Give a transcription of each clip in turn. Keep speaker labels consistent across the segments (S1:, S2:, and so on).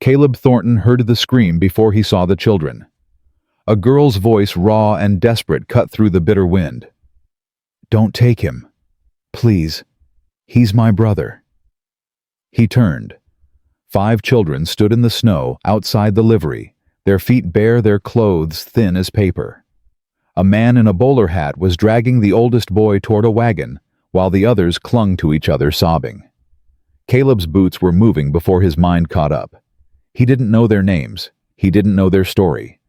S1: Caleb Thornton heard the scream before he saw the children. A girl's voice, raw and desperate, cut through the bitter wind. "Don't take him. Please. He's my brother." He turned. 5 children stood in the snow outside the livery, their feet bare, their clothes thin as paper. A man in a bowler hat was dragging the oldest boy toward a wagon, while the others clung to each other, sobbing. Caleb's boots were moving before his mind caught up. He didn't know their names, he didn't know their story,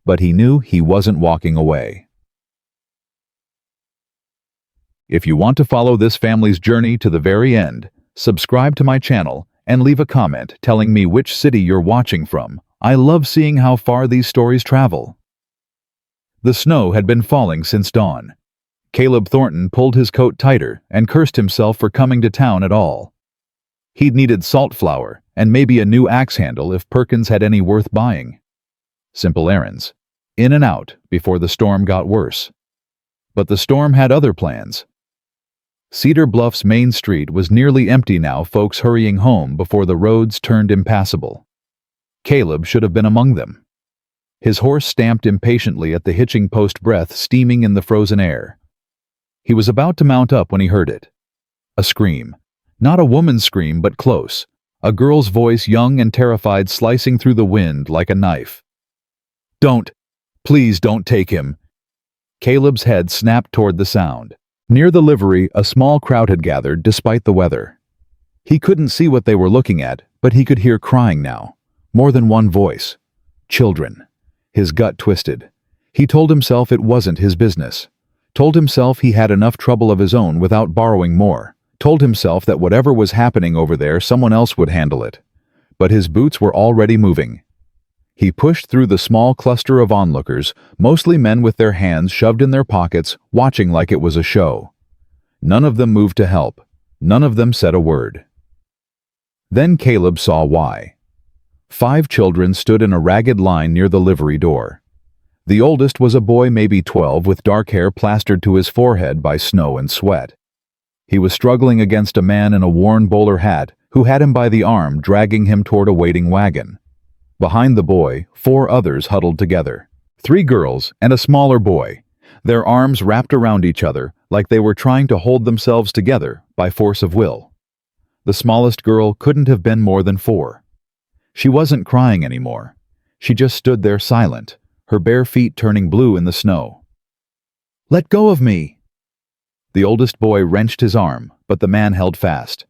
S1: but he knew he wasn't walking away. If you want to follow this family's journey to the very end, subscribe to my channel and leave a comment telling me which city you're watching from. I love seeing how far these stories travel. The snow had been falling since dawn. Caleb Thornton pulled his coat tighter and cursed himself for coming to town at all. He'd needed salt flour and maybe a new axe handle if Perkins had any worth buying. Simple errands, in and out before the storm got worse. But the storm had other plans. Cedar Bluff's main street was nearly empty now, folks hurrying home before the roads turned impassable. Caleb should have been among them. His horse stamped impatiently at the hitching post, breath steaming in the frozen air. He was about to mount up when he heard it. A scream. Not a woman's scream, but close. A girl's voice, young and terrified, slicing through the wind like a knife. "Don't! Please don't take him!" Caleb's head snapped toward the sound. Near the livery, a small crowd had gathered despite the weather. He couldn't see what they were looking at, but he could hear crying now. More than one voice. Children. His gut twisted. He told himself it wasn't his business. Told himself he had enough trouble of his own without borrowing more. Told himself that whatever was happening over there, someone else would handle it. But his boots were already moving. He pushed through the small cluster of onlookers, mostly men with their hands shoved in their pockets, watching like it was a show. None of them moved to help. None of them said a word. Then Caleb saw why. 5 children stood in a ragged line near the livery door. The oldest was a boy maybe 12 with dark hair plastered to his forehead by snow and sweat. He was struggling against a man in a worn bowler hat who had him by the arm, dragging him toward a waiting wagon. Behind the boy, 4 others huddled together. 3 girls and a smaller boy, their arms wrapped around each other like they were trying to hold themselves together by force of will. The smallest girl couldn't have been more than 4. She wasn't crying anymore. She just stood there silent, her bare feet turning blue in the snow. "Let go of me!" The oldest boy wrenched his arm, but the man held fast.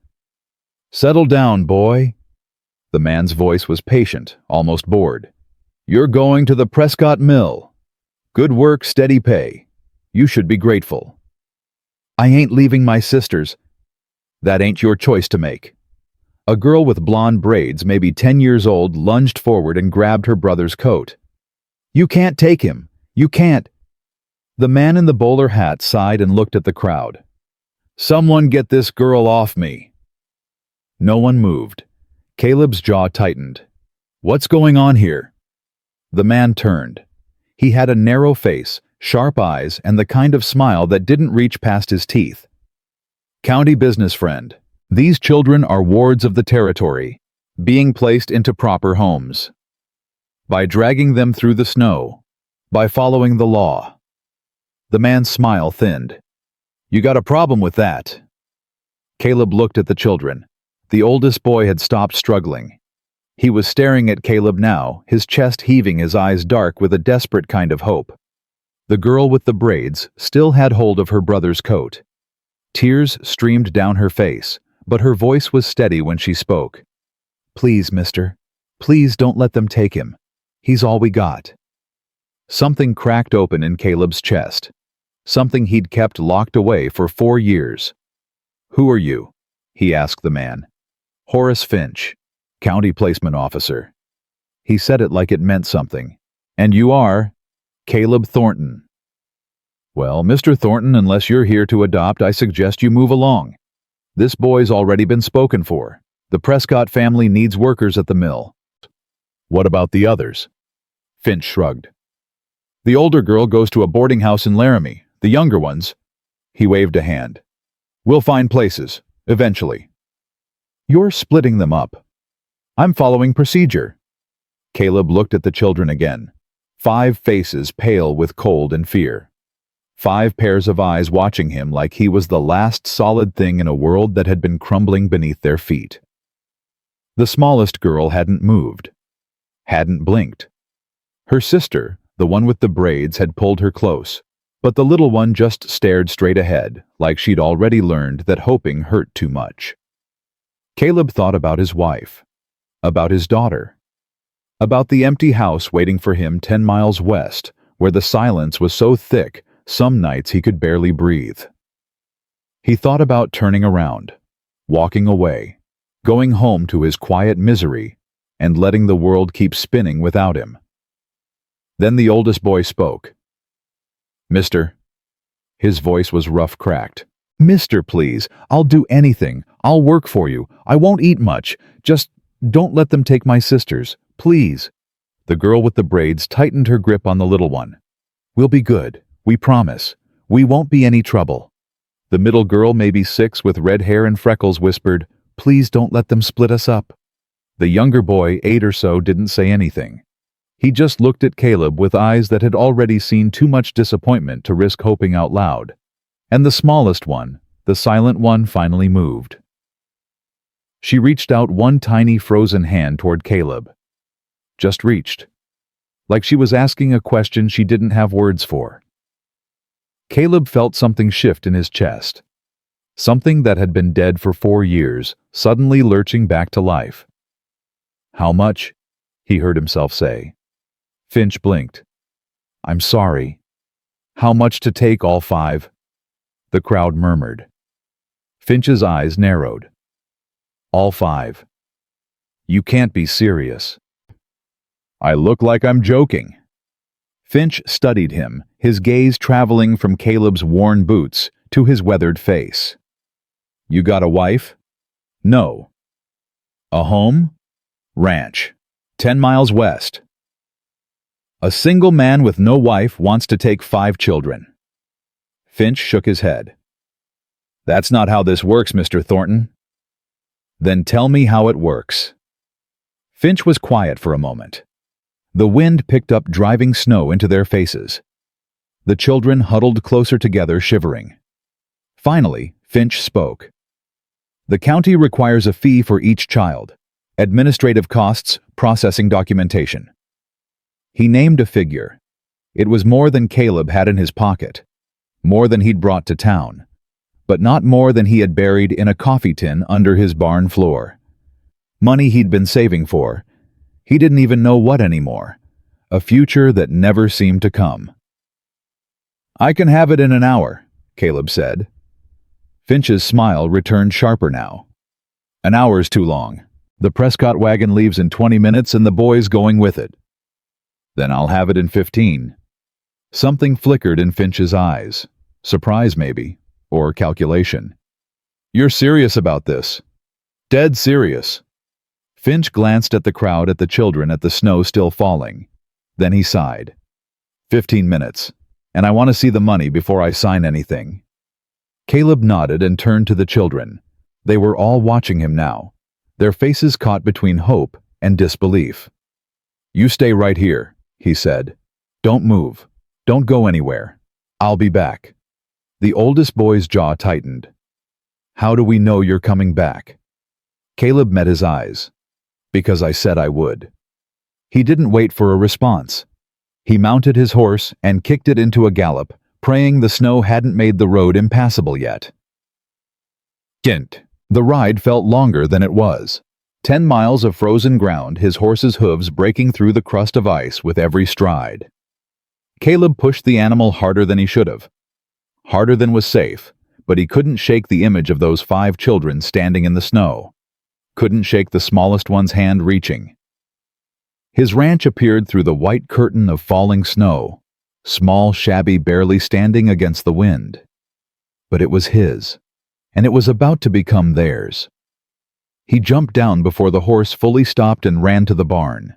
S1: "Settle down, boy." The man's voice was patient, almost bored. "You're going to the Prescott Mill. Good work, steady pay. You should be grateful." "I ain't leaving my sisters." "That ain't your choice to make." A girl with blonde braids, maybe 10 years old, lunged forward and grabbed her brother's coat. "You can't take him. You can't." The man in the bowler hat sighed and looked at the crowd. "Someone get this girl off me." No one moved. Caleb's jaw tightened. "What's going on here?" The man turned. He had a narrow face, sharp eyes, and the kind of smile that didn't reach past his teeth. "County business, friend. These children are wards of the territory, being placed into proper homes. By dragging them through the snow, by following the law." The man's smile thinned. "You got a problem with that?" Caleb looked at the children. The oldest boy had stopped struggling. He was staring at Caleb now, his chest heaving, his eyes dark with a desperate kind of hope. The girl with the braids still had hold of her brother's coat. Tears streamed down her face, but her voice was steady when she spoke. "Please, mister. Please don't let them take him. He's all we got." Something cracked open in Caleb's chest. Something he'd kept locked away for 4 years. "Who are you?" he asked the man. "Horace Finch, county placement officer." He said it like it meant something. "And you are?" "Caleb Thornton." "Well, Mr. Thornton, unless you're here to adopt, I suggest you move along. This boy's already been spoken for. The Prescott family needs workers at the mill." "What about the others?" Finch shrugged. "The older girl goes to a boarding house in Laramie. The younger ones—" He waved a hand. "We'll find places, eventually." "You're splitting them up." I'm following procedure. Caleb looked at the children again. 5 faces pale with cold and fear. 5 pairs of eyes watching him like he was the last solid thing in a world that had been crumbling beneath their feet. The smallest girl hadn't moved. Hadn't blinked. Her sister, the one with the braids, had pulled her close, but the little one just stared straight ahead, like she'd already learned that hoping hurt too much. Caleb thought about his wife, about his daughter, about the empty house waiting for him 10 miles west, where the silence was so thick some nights he could barely breathe. He thought about turning around, walking away, going home to his quiet misery, and letting the world keep spinning without him. Then the oldest boy spoke. "Mister." His voice was rough cracked. "Mister, please, I'll do anything. I'll work for you. I won't eat much. Just don't let them take my sisters, please." The girl with the braids tightened her grip on the little one. "We'll be good. We promise. We won't be any trouble." The middle girl, maybe 6 with red hair and freckles, whispered, "Please don't let them split us up." The younger boy, 8 or so, didn't say anything. He just looked at Caleb with eyes that had already seen too much disappointment to risk hoping out loud. And the smallest one, the silent one, finally moved. She reached out one tiny frozen hand toward Caleb. Just reached. Like she was asking a question she didn't have words for. Caleb felt something shift in his chest. Something that had been dead for 4 years, suddenly lurching back to life. "How much?" he heard himself say. Finch blinked. "I'm sorry." "How much to take all 5? The crowd murmured. Finch's eyes narrowed. "All 5. You can't be serious." "I look like I'm joking." Finch studied him, his gaze traveling from Caleb's worn boots to his weathered face. "You got a wife?" "No." "A home?" "Ranch. 10 miles west." "A single man with no wife wants to take 5 children." Finch shook his head. "That's not how this works, Mr. Thornton." "Then tell me how it works." Finch was quiet for a moment. The wind picked up driving snow into their faces. The children huddled closer together, shivering. Finally, Finch spoke. "The county requires a fee for each child. Administrative costs, processing documentation." He named a figure. It was more than Caleb had in his pocket, more than he'd brought to town, but not more than he had buried in a coffee tin under his barn floor. Money he'd been saving for. He didn't even know what anymore. A future that never seemed to come. "I can have it in an hour," Caleb said. Finch's smile returned sharper now. "An hour's too long. The Prescott wagon leaves in 20 minutes and the boy's going with it." "Then I'll have it in 15. Something flickered in Finch's eyes. Surprise, maybe, or calculation. "You're serious about this?" "Dead serious." Finch glanced at the crowd, at the children, at the snow still falling. Then he sighed. 15 minutes, and I want to see the money before I sign anything." Caleb nodded and turned to the children. They were all watching him now, their faces caught between hope and disbelief. "You stay right here," he said. "Don't move. Don't go anywhere. I'll be back." The oldest boy's jaw tightened. "How do we know you're coming back?" Caleb met his eyes. "Because I said I would." He didn't wait for a response. He mounted his horse and kicked it into a gallop, praying the snow hadn't made the road impassable yet. Gint. The ride felt longer than it was. 10 miles of frozen ground, his horse's hooves breaking through the crust of ice with every stride. Caleb pushed the animal harder than he should have. Harder than was safe, but he couldn't shake the image of those 5 children standing in the snow. Couldn't shake the smallest one's hand reaching. His ranch appeared through the white curtain of falling snow, small, shabby, barely standing against the wind. But it was his, and it was about to become theirs. He jumped down before the horse fully stopped and ran to the barn.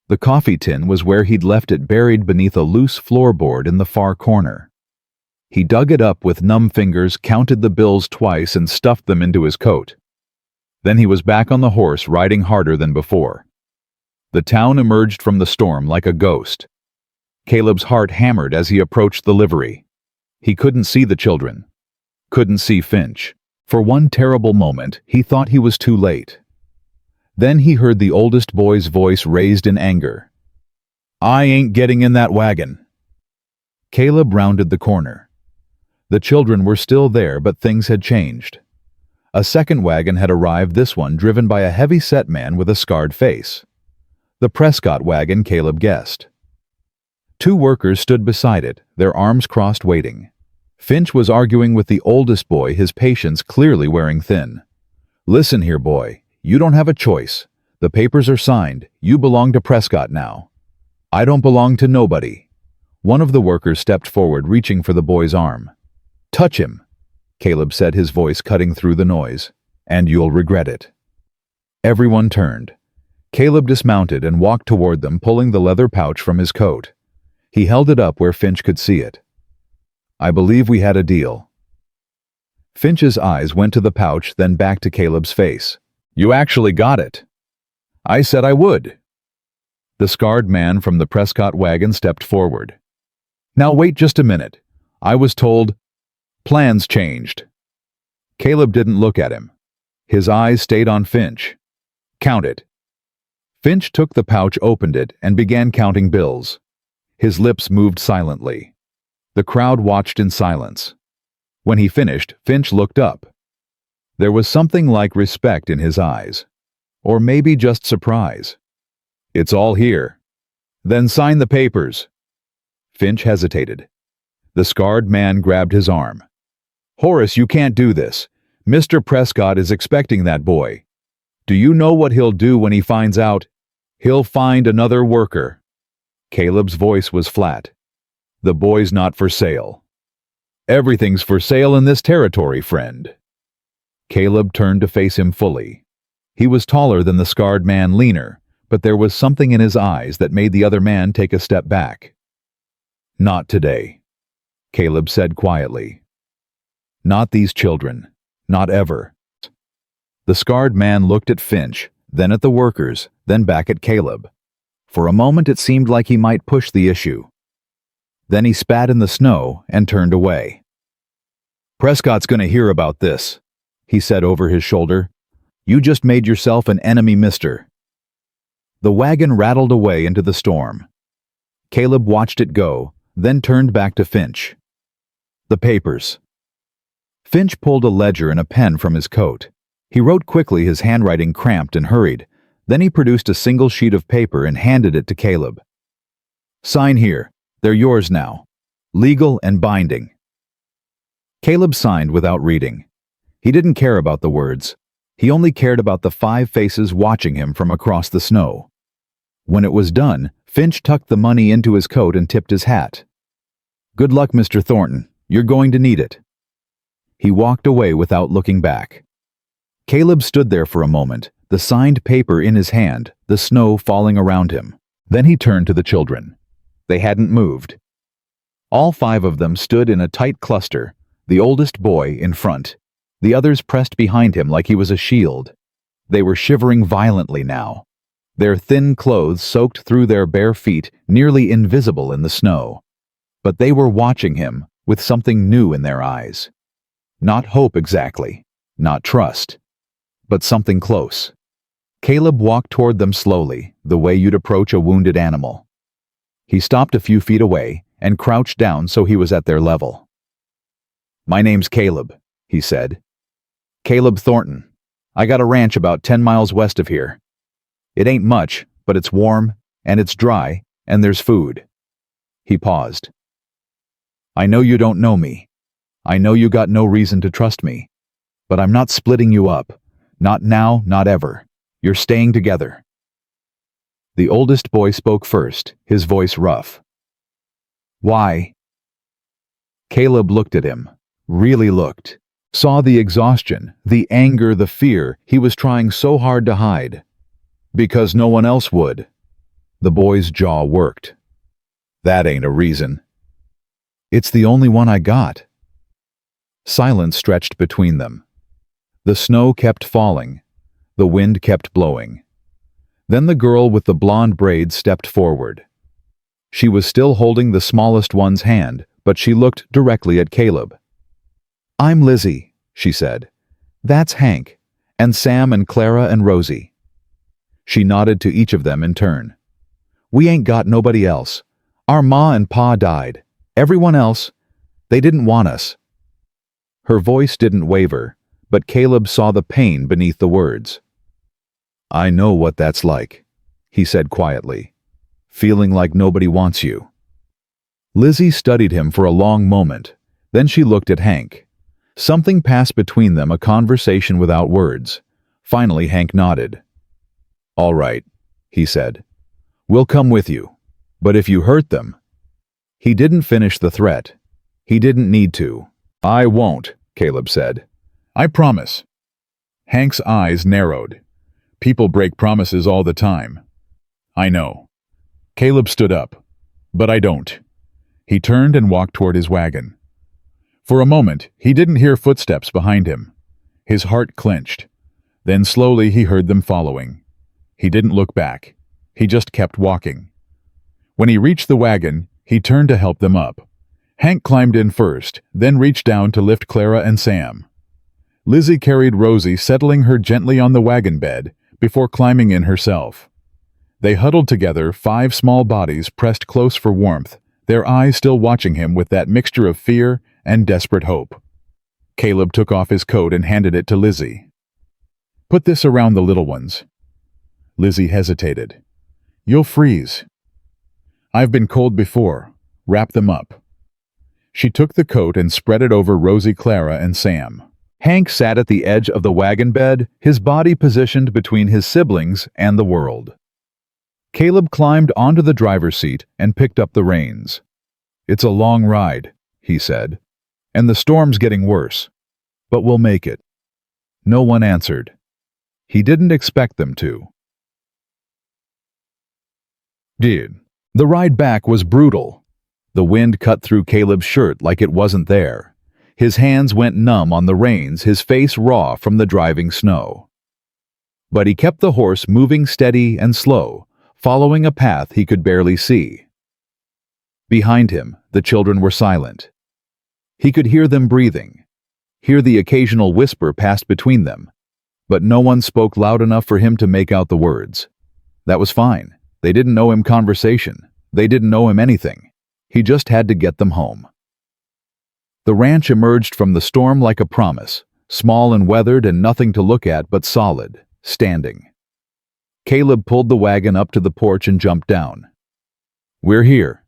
S1: The coffee tin was where he'd left it, buried beneath a loose floorboard in the far corner. He dug it up with numb fingers, counted the bills twice, and stuffed them into his coat. Then he was back on the horse, riding harder than before. The town emerged from the storm like a ghost. Caleb's heart hammered as he approached the livery. He couldn't see the children. Couldn't see Finch. For one terrible moment, he thought he was too late. Then he heard the oldest boy's voice raised in anger. "I ain't getting in that wagon." Caleb rounded the corner. The children were still there, but things had changed. A second wagon had arrived, this one driven by a heavy-set man with a scarred face. The Prescott wagon, Caleb guessed. Two workers stood beside it, their arms crossed, waiting. Finch was arguing with the oldest boy, his patience clearly wearing thin. "Listen here, boy. You don't have a choice. The papers are signed. You belong to Prescott now." "I don't belong to nobody." One of the workers stepped forward, reaching for the boy's arm. "Touch him," Caleb said, his voice cutting through the noise, "and you'll regret it." Everyone turned. Caleb dismounted and walked toward them, pulling the leather pouch from his coat. He held it up where Finch could see it. "I believe we had a deal." Finch's eyes went to the pouch, then back to Caleb's face. "You actually got it." "I said I would." The scarred man from the Prescott wagon stepped forward. "Now wait just a minute. I was told—" "Plans changed." Caleb didn't look at him. His eyes stayed on Finch. "Count it." Finch took the pouch, opened it, and began counting bills. His lips moved silently. The crowd watched in silence. When he finished, Finch looked up. There was something like respect in his eyes. Or maybe just surprise. "It's all here." "Then sign the papers." Finch hesitated. The scarred man grabbed his arm. "Horace, you can't do this. Mr. Prescott is expecting that boy. Do you know what he'll do when he finds out? He'll find another worker." Caleb's voice was flat. "The boy's not for sale." "Everything's for sale in this territory, friend." Caleb turned to face him fully. He was taller than the scarred man, leaner, but there was something in his eyes that made the other man take a step back. "Not today," Caleb said quietly. "Not these children. Not ever." The scarred man looked at Finch, then at the workers, then back at Caleb. For a moment it seemed like he might push the issue. Then he spat in the snow and turned away. "Prescott's going to hear about this," he said over his shoulder. "You just made yourself an enemy, mister." The wagon rattled away into the storm. Caleb watched it go, then turned back to Finch. "The papers." Finch pulled a ledger and a pen from his coat. He wrote quickly, his handwriting cramped and hurried. Then he produced a single sheet of paper and handed it to Caleb. "Sign here. They're yours now. Legal and binding." Caleb signed without reading. He didn't care about the words. He only cared about the 5 faces watching him from across the snow. When it was done, Finch tucked the money into his coat and tipped his hat. "Good luck, Mr. Thornton. You're going to need it." He walked away without looking back. Caleb stood there for a moment, the signed paper in his hand, the snow falling around him. Then he turned to the children. They hadn't moved. All 5 of them stood in a tight cluster, the oldest boy in front, the others pressed behind him like he was a shield. They were shivering violently now, their thin clothes soaked through their bare feet, nearly invisible in the snow. But they were watching him with something new in their eyes. Not hope exactly, not trust, but something close. Caleb walked toward them slowly, the way you'd approach a wounded animal. He stopped a few feet away and crouched down so he was at their level. "My name's Caleb," he said. "Caleb Thornton. I got a ranch about 10 miles west of here. It ain't much, but it's warm, and it's dry, and there's food." He paused. "I know you don't know me. I know you got no reason to trust me. But I'm not splitting you up. Not now, not ever. You're staying together." The oldest boy spoke first, his voice rough. "Why?" Caleb looked at him, really looked, saw the exhaustion, the anger, the fear he was trying so hard to hide. "Because no one else would." The boy's jaw worked. "That ain't a reason." "It's the only one I got." Silence stretched between them. The snow kept falling. The wind kept blowing. Then the girl with the blonde braids stepped forward. She was still holding the smallest one's hand, but she looked directly at Caleb. "I'm Lizzie," she said. "That's Hank, and Sam and Clara and Rosie." She nodded to each of them in turn. "We ain't got nobody else. Our ma and pa died. Everyone else, they didn't want us." Her voice didn't waver, but Caleb saw the pain beneath the words. "I know what that's like," he said quietly. "Feeling like nobody wants you." Lizzie studied him for a long moment. Then she looked at Hank. Something passed between them, a conversation without words. Finally, Hank nodded. "All right," he said. "We'll come with you. But if you hurt them—" He didn't finish the threat. He didn't need to. "I won't," Caleb said. "I promise." Hank's eyes narrowed. "People break promises all the time." "I know." Caleb stood up. "But I don't." He turned and walked toward his wagon. For a moment, he didn't hear footsteps behind him. His heart clenched. Then slowly he heard them following. He didn't look back. He just kept walking. When he reached the wagon, he turned to help them up. Hank climbed in first, then reached down to lift Clara and Sam. Lizzie carried Rosie, settling her gently on the wagon bed before climbing in herself. They huddled together, 5 small bodies pressed close for warmth, their eyes still watching him with that mixture of fear and desperate hope. Caleb took off his coat and handed it to Lizzie. "Put this around the little ones." Lizzie hesitated. "You'll freeze." "I've been cold before. Wrap them up." She took the coat and spread it over Rosie, Clara, and Sam. Hank sat at the edge of the wagon bed, his body positioned between his siblings and the world. Caleb climbed onto the driver's seat and picked up the reins. "It's a long ride," he said, "and the storm's getting worse. But we'll make it." No one answered. He didn't expect them to. The ride back was brutal. The wind cut through Caleb's shirt like it wasn't there. His hands went numb on the reins, his face raw from the driving snow. But he kept the horse moving steady and slow, following a path he could barely see. Behind him, the children were silent. He could hear them breathing, hear the occasional whisper passed between them, but no one spoke loud enough for him to make out the words. That was fine. They didn't know him conversation. They didn't know him anything. He just had to get them home. The ranch emerged from the storm like a promise, small and weathered and nothing to look at but solid, standing. Caleb pulled the wagon up to the porch and jumped down. "We're here."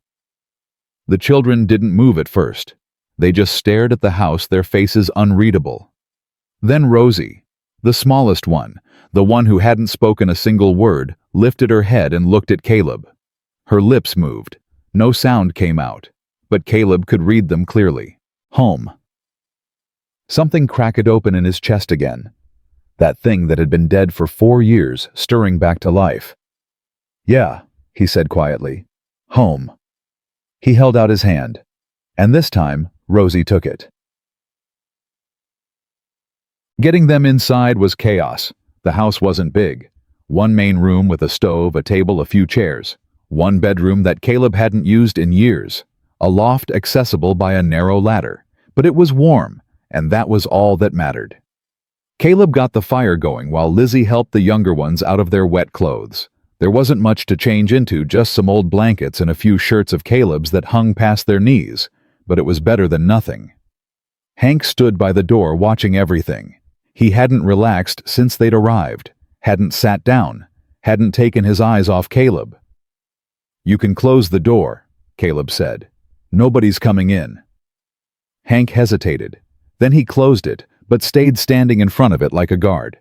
S1: The children didn't move at first. They just stared at the house, their faces unreadable. Then Rosie, the smallest one, the one who hadn't spoken a single word, lifted her head and looked at Caleb. Her lips moved. No sound came out, but Caleb could read them clearly. Home. Something cracked open in his chest again. That thing that had been dead for 4 years, stirring back to life. "Yeah," he said quietly. "Home." He held out his hand, and this time, Rosie took it. Getting them inside was chaos. The house wasn't big. One main room with a stove, a table, a few chairs. One bedroom that Caleb hadn't used in years. A loft accessible by a narrow ladder. But it was warm, and that was all that mattered. Caleb got the fire going while Lizzie helped the younger ones out of their wet clothes. There wasn't much to change into, just some old blankets and a few shirts of Caleb's that hung past their knees, but it was better than nothing. Hank stood by the door watching everything. He hadn't relaxed since they'd arrived, hadn't sat down, hadn't taken his eyes off Caleb. "You can close the door," Caleb said. "Nobody's coming in." Hank hesitated. Then he closed it, but stayed standing in front of it like a guard.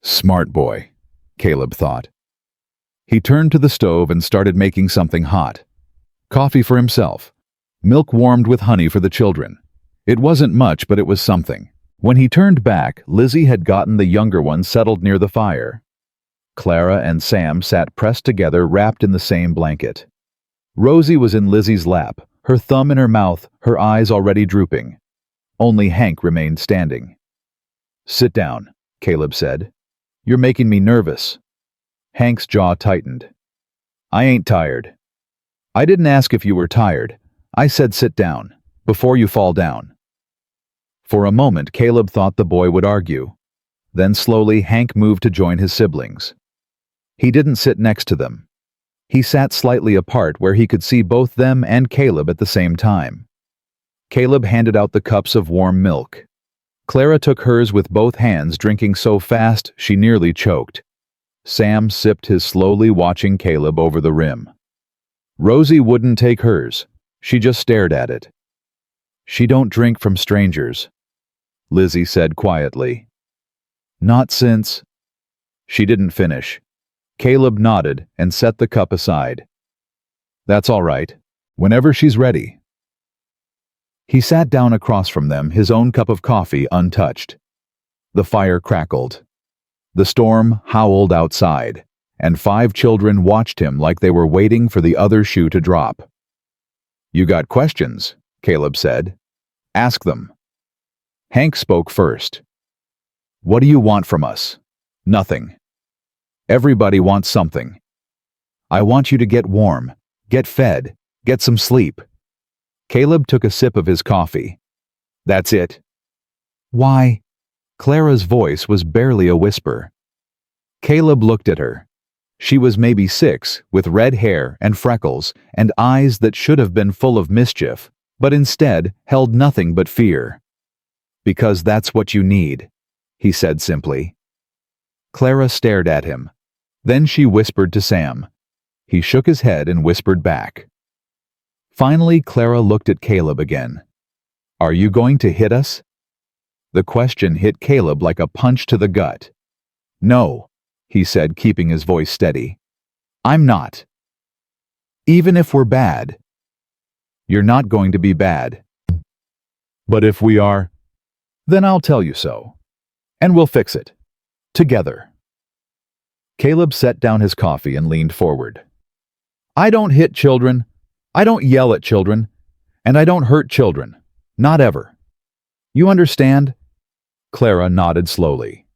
S1: Smart boy, Caleb thought. He turned to the stove and started making something hot. Coffee for himself. Milk warmed with honey for the children. It wasn't much, but it was something. When he turned back, Lizzie had gotten the younger one settled near the fire. Clara and Sam sat pressed together, wrapped in the same blanket. Rosie was in Lizzie's lap, her thumb in her mouth, her eyes already drooping. Only Hank remained standing. "Sit down," Caleb said. You're making me nervous. Hank's jaw tightened. I ain't tired. I didn't ask if you were tired. I said sit down, before you fall down. For a moment, Caleb thought the boy would argue. Then slowly, Hank moved to join his siblings. He didn't sit next to them. He sat slightly apart where he could see both them and Caleb at the same time. Caleb handed out the cups of warm milk. Clara took hers with both hands, drinking so fast she nearly choked. Sam sipped his, slowly watching Caleb over the rim. Rosie wouldn't take hers. She just stared at it. She don't drink from strangers, Lizzie said quietly. Not since. She didn't finish. Caleb nodded and set the cup aside. That's all right. Whenever she's ready. He sat down across from them, his own cup of coffee untouched. The fire crackled. The storm howled outside, and 5 children watched him like they were waiting for the other shoe to drop. You got questions, Caleb said. Ask them. Hank spoke first. What do you want from us? Nothing. Everybody wants something. I want you to get warm, get fed, get some sleep. Caleb took a sip of his coffee. That's it. Why? Clara's voice was barely a whisper. Caleb looked at her. She was maybe 6, with red hair and freckles and eyes that should have been full of mischief, but instead held nothing but fear. Because that's what you need, he said simply. Clara stared at him. Then she whispered to Sam. He shook his head and whispered back. Finally, Clara looked at Caleb again. Are you going to hit us? The question hit Caleb like a punch to the gut. No, he said, keeping his voice steady. I'm not. Even if we're bad. You're not going to be bad. But if we are, then I'll tell you so. And we'll fix it. Together. Caleb set down his coffee and leaned forward. I don't hit children. I don't yell at children. And I don't hurt children. Not ever. You understand? Clara nodded slowly.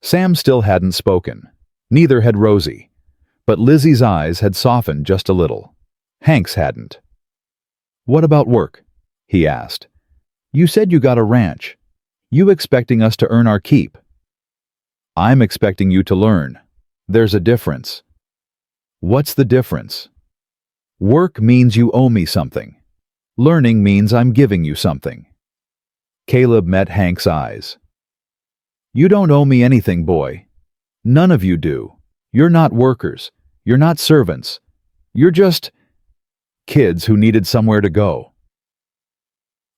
S1: Sam still hadn't spoken. Neither had Rosie. But Lizzie's eyes had softened just a little. Hank's hadn't. What about work? He asked. You said you got a ranch. You expecting us to earn our keep? I'm expecting you to learn. There's a difference. What's the difference? Work means you owe me something. Learning means I'm giving you something. Caleb met Hank's eyes. You don't owe me anything, boy. None of you do. You're not workers. You're not servants. You're just kids who needed somewhere to go.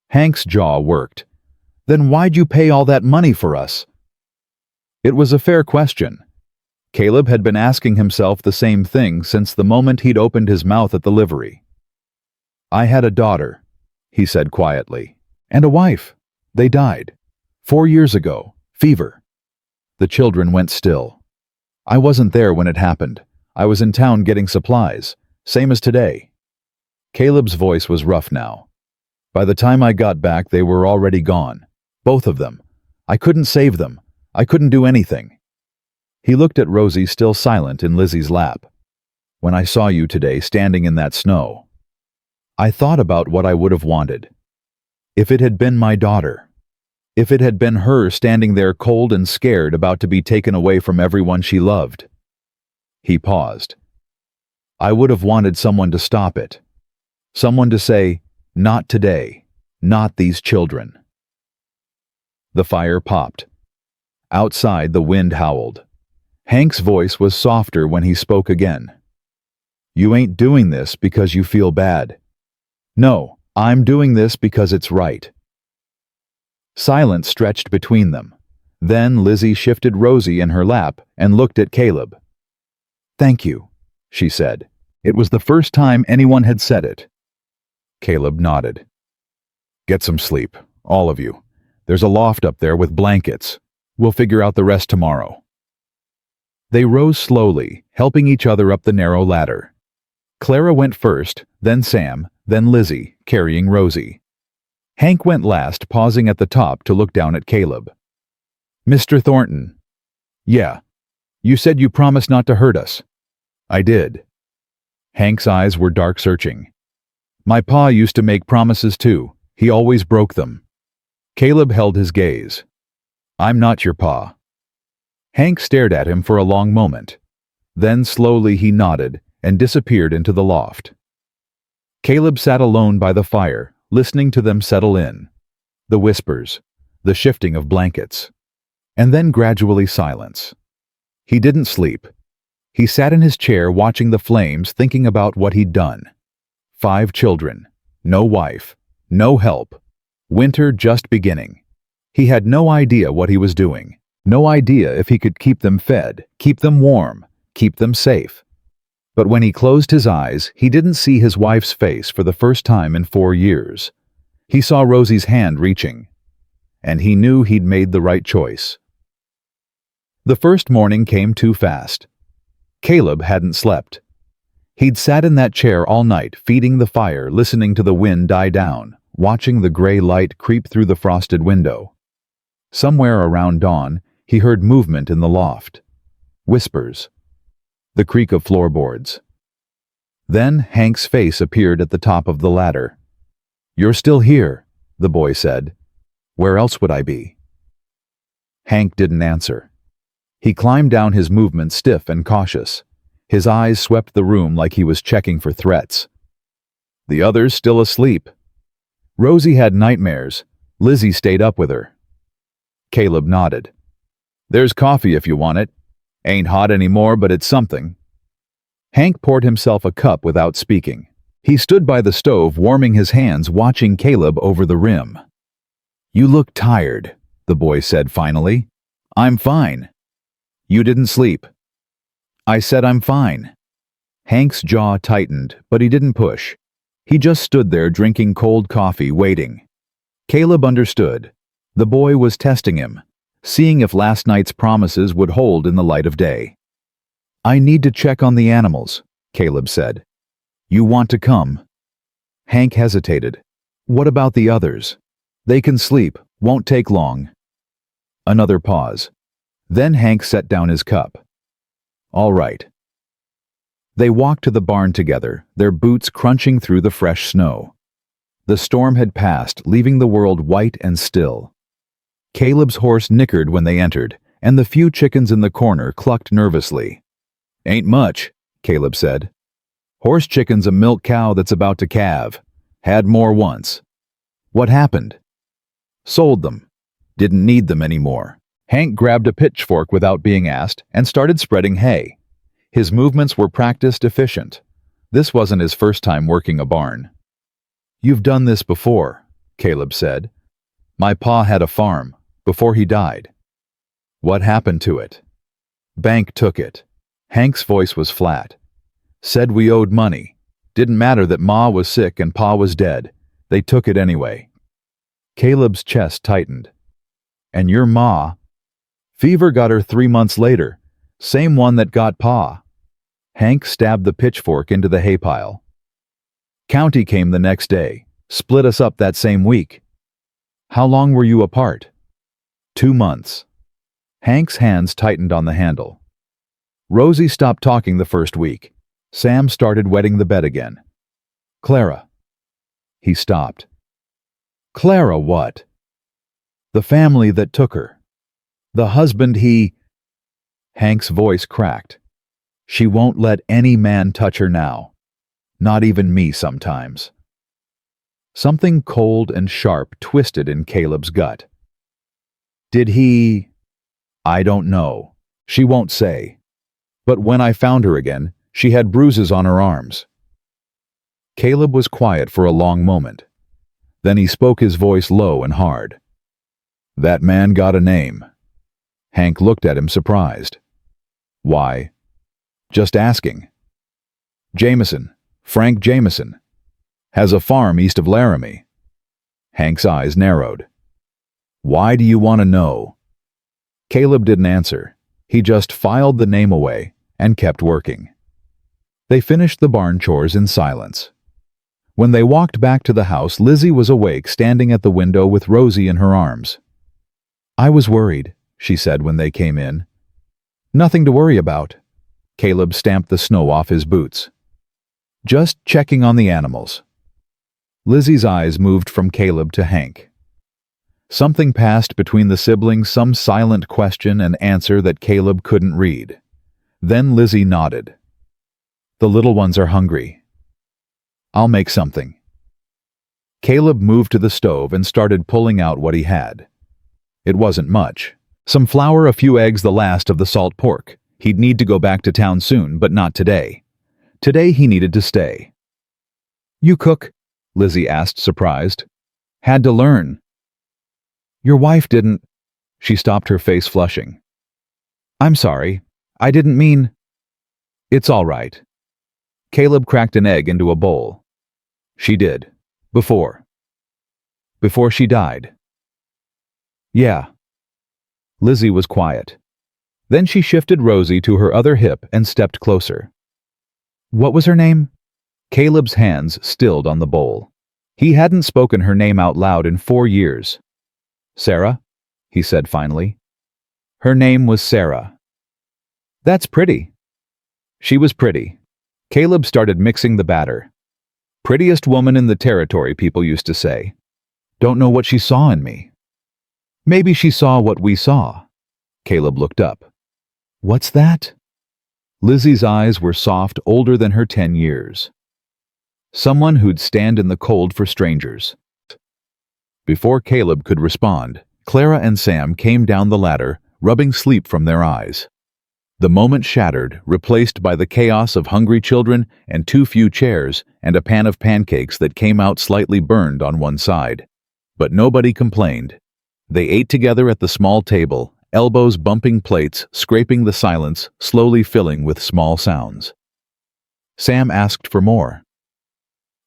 S1: Hank's jaw worked. Then why'd you pay all that money for us? It was a fair question. Caleb had been asking himself the same thing since the moment he'd opened his mouth at the livery. I had a daughter, he said quietly, and a wife. They died. 4 years ago. Fever. The children went still. I wasn't there when it happened. I was in town getting supplies, same as today. Caleb's voice was rough now. By the time I got back, they were already gone. Both of them. I couldn't save them. I couldn't do anything. He looked at Rosie, still silent in Lizzie's lap. When I saw you today standing in that snow, I thought about what I would have wanted. If it had been my daughter. If it had been her standing there cold and scared, about to be taken away from everyone she loved. He paused. I would have wanted someone to stop it. Someone to say, not today, not these children. The fire popped. Outside, the wind howled. Hank's voice was softer when he spoke again. You ain't doing this because you feel bad. No, I'm doing this because it's right. Silence stretched between them. Then Lizzie shifted Rosie in her lap and looked at Caleb. Thank you, she said. It was the first time anyone had said it. Caleb nodded. Get some sleep, all of you. There's a loft up there with blankets. We'll figure out the rest tomorrow. They rose slowly, helping each other up the narrow ladder. Clara went first, then Sam, then Lizzie, carrying Rosie. Hank went last, pausing at the top to look down at Caleb. Mr. Thornton. Yeah, You said you promised not to hurt us. I did. Hank's eyes were dark searching. My pa used to make promises too. He always broke them. Caleb held his gaze. I'm not your pa. Hank stared at him for a long moment. Then slowly he nodded and disappeared into the loft. Caleb sat alone by the fire, listening to them settle in. The whispers, the shifting of blankets, and then gradually silence. He didn't sleep. He sat in his chair watching the flames, thinking about what he'd done. 5 children, no wife, no help, winter just beginning. He had no idea what he was doing, no idea if he could keep them fed, keep them warm, keep them safe. But when he closed his eyes, he didn't see his wife's face for the first time in 4 years. He saw Rosie's hand reaching, and he knew he'd made the right choice. The first morning came too fast. Caleb hadn't slept. He'd sat in that chair all night, feeding the fire, listening to the wind die down, watching the gray light creep through the frosted window. Somewhere around dawn, he heard movement in the loft. Whispers. The creak of floorboards. Then Hank's face appeared at the top of the ladder. You're still here, the boy said. Where else would I be? Hank didn't answer. He climbed down, his movements stiff and cautious. His eyes swept the room like he was checking for threats. The others still asleep. Rosie had nightmares. Lizzie stayed up with her. Caleb nodded. There's coffee if you want it. Ain't hot anymore, but it's something. Hank poured himself a cup without speaking. He stood by the stove, warming his hands, watching Caleb over the rim. You look tired, the boy said finally. I'm fine. You didn't sleep. I said I'm fine. Hank's jaw tightened, but he didn't push. He just stood there drinking cold coffee, waiting. Caleb understood. The boy was testing him, seeing if last night's promises would hold in the light of day. I need to check on the animals, Caleb said. You want to come? Hank hesitated. What about the others? They can sleep, won't take long. Another pause. Then Hank set down his cup. All right. They walked to the barn together, their boots crunching through the fresh snow. The storm had passed, leaving the world white and still. Caleb's horse nickered when they entered, and the few chickens in the corner clucked nervously. Ain't much, Caleb said. Horse chicken's a milk cow that's about to calve. Had more once. What happened? Sold them. Didn't need them anymore. Hank grabbed a pitchfork without being asked and started spreading hay. His movements were practiced, efficient. This wasn't his first time working a barn. You've done this before, Caleb said. My pa had a farm, before he died. What happened to it? Bank took it. Hank's voice was flat. Said we owed money. Didn't matter that Ma was sick and Pa was dead. They took it anyway. Caleb's chest tightened. And your Ma? Fever got her 3 months later. Same one that got Pa. Hank stabbed the pitchfork into the hay pile. County came the next day. Split us up that same week. How long were you apart? 2 months. Hank's hands tightened on the handle. Rosie stopped talking the first week. Sam started wetting the bed again. Clara. He stopped. Clara what? The family that took her. The husband he... Hank's voice cracked. She won't let any man touch her now. Not even me sometimes. Something cold and sharp twisted in Caleb's gut. Did he... I don't know. She won't say. But when I found her again, she had bruises on her arms. Caleb was quiet for a long moment. Then he spoke, his voice low and hard. That man got a name. Hank looked at him surprised. Why? Just asking. Jameson, Frank Jameson. Has a farm east of Laramie. Hank's eyes narrowed. Why do you want to know? Caleb didn't answer. He just filed the name away and kept working. They finished the barn chores in silence. When they walked back to the house, Lizzie was awake, standing at the window with Rosie in her arms. I was worried, she said when they came in. Nothing to worry about. Caleb stamped the snow off his boots. Just checking on the animals. Lizzie's eyes moved from Caleb to Hank. Something passed between the siblings, some silent question and answer that Caleb couldn't read. Then Lizzie nodded. The little ones are hungry. I'll make something. Caleb moved to the stove and started pulling out what he had. It wasn't much. Some flour, a few eggs, the last of the salt pork. He'd need to go back to town soon, but not today. Today he needed to stay. You cook? Lizzie asked, surprised. Had to learn. Your wife didn't. She stopped, her face flushing. I'm sorry. I didn't mean. It's all right. Caleb cracked an egg into a bowl. She did. Before she died. Yeah. Lizzie was quiet. Then she shifted Rosie to her other hip and stepped closer. What was her name? Caleb's hands stilled on the bowl. He hadn't spoken her name out loud in 4 years. Sarah, he said finally. Her name was Sarah. That's pretty. She was pretty. Caleb started mixing the batter. Prettiest woman in the territory, people used to say. Don't know what she saw in me. Maybe she saw what we saw. Caleb looked up. What's that? Lizzie's eyes were soft, older than her 10 years. Someone who'd stand in the cold for strangers. Before Caleb could respond, Clara and Sam came down the ladder, rubbing sleep from their eyes. The moment shattered, replaced by the chaos of hungry children and too few chairs and a pan of pancakes that came out slightly burned on one side. But nobody complained. They ate together at the small table, elbows bumping plates, scraping the silence, slowly filling with small sounds. Sam asked for more.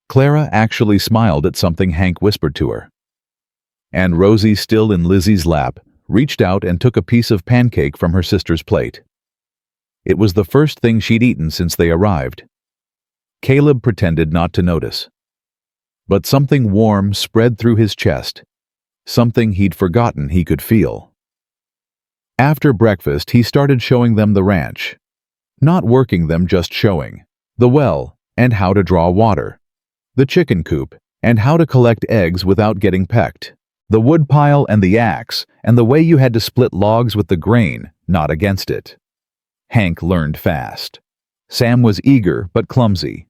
S1: Clara actually smiled at something Hank whispered to her. And Rosie, still in Lizzie's lap, reached out and took a piece of pancake from her sister's plate. It was the first thing she'd eaten since they arrived. Caleb pretended not to notice. But something warm spread through his chest, something he'd forgotten he could feel. After breakfast, he started showing them the ranch. Not working them, just showing. The well, and how to draw water. The chicken coop, and how to collect eggs without getting pecked. The wood pile and the axe, and the way you had to split logs with the grain, not against it. Hank learned fast. Sam was eager but clumsy.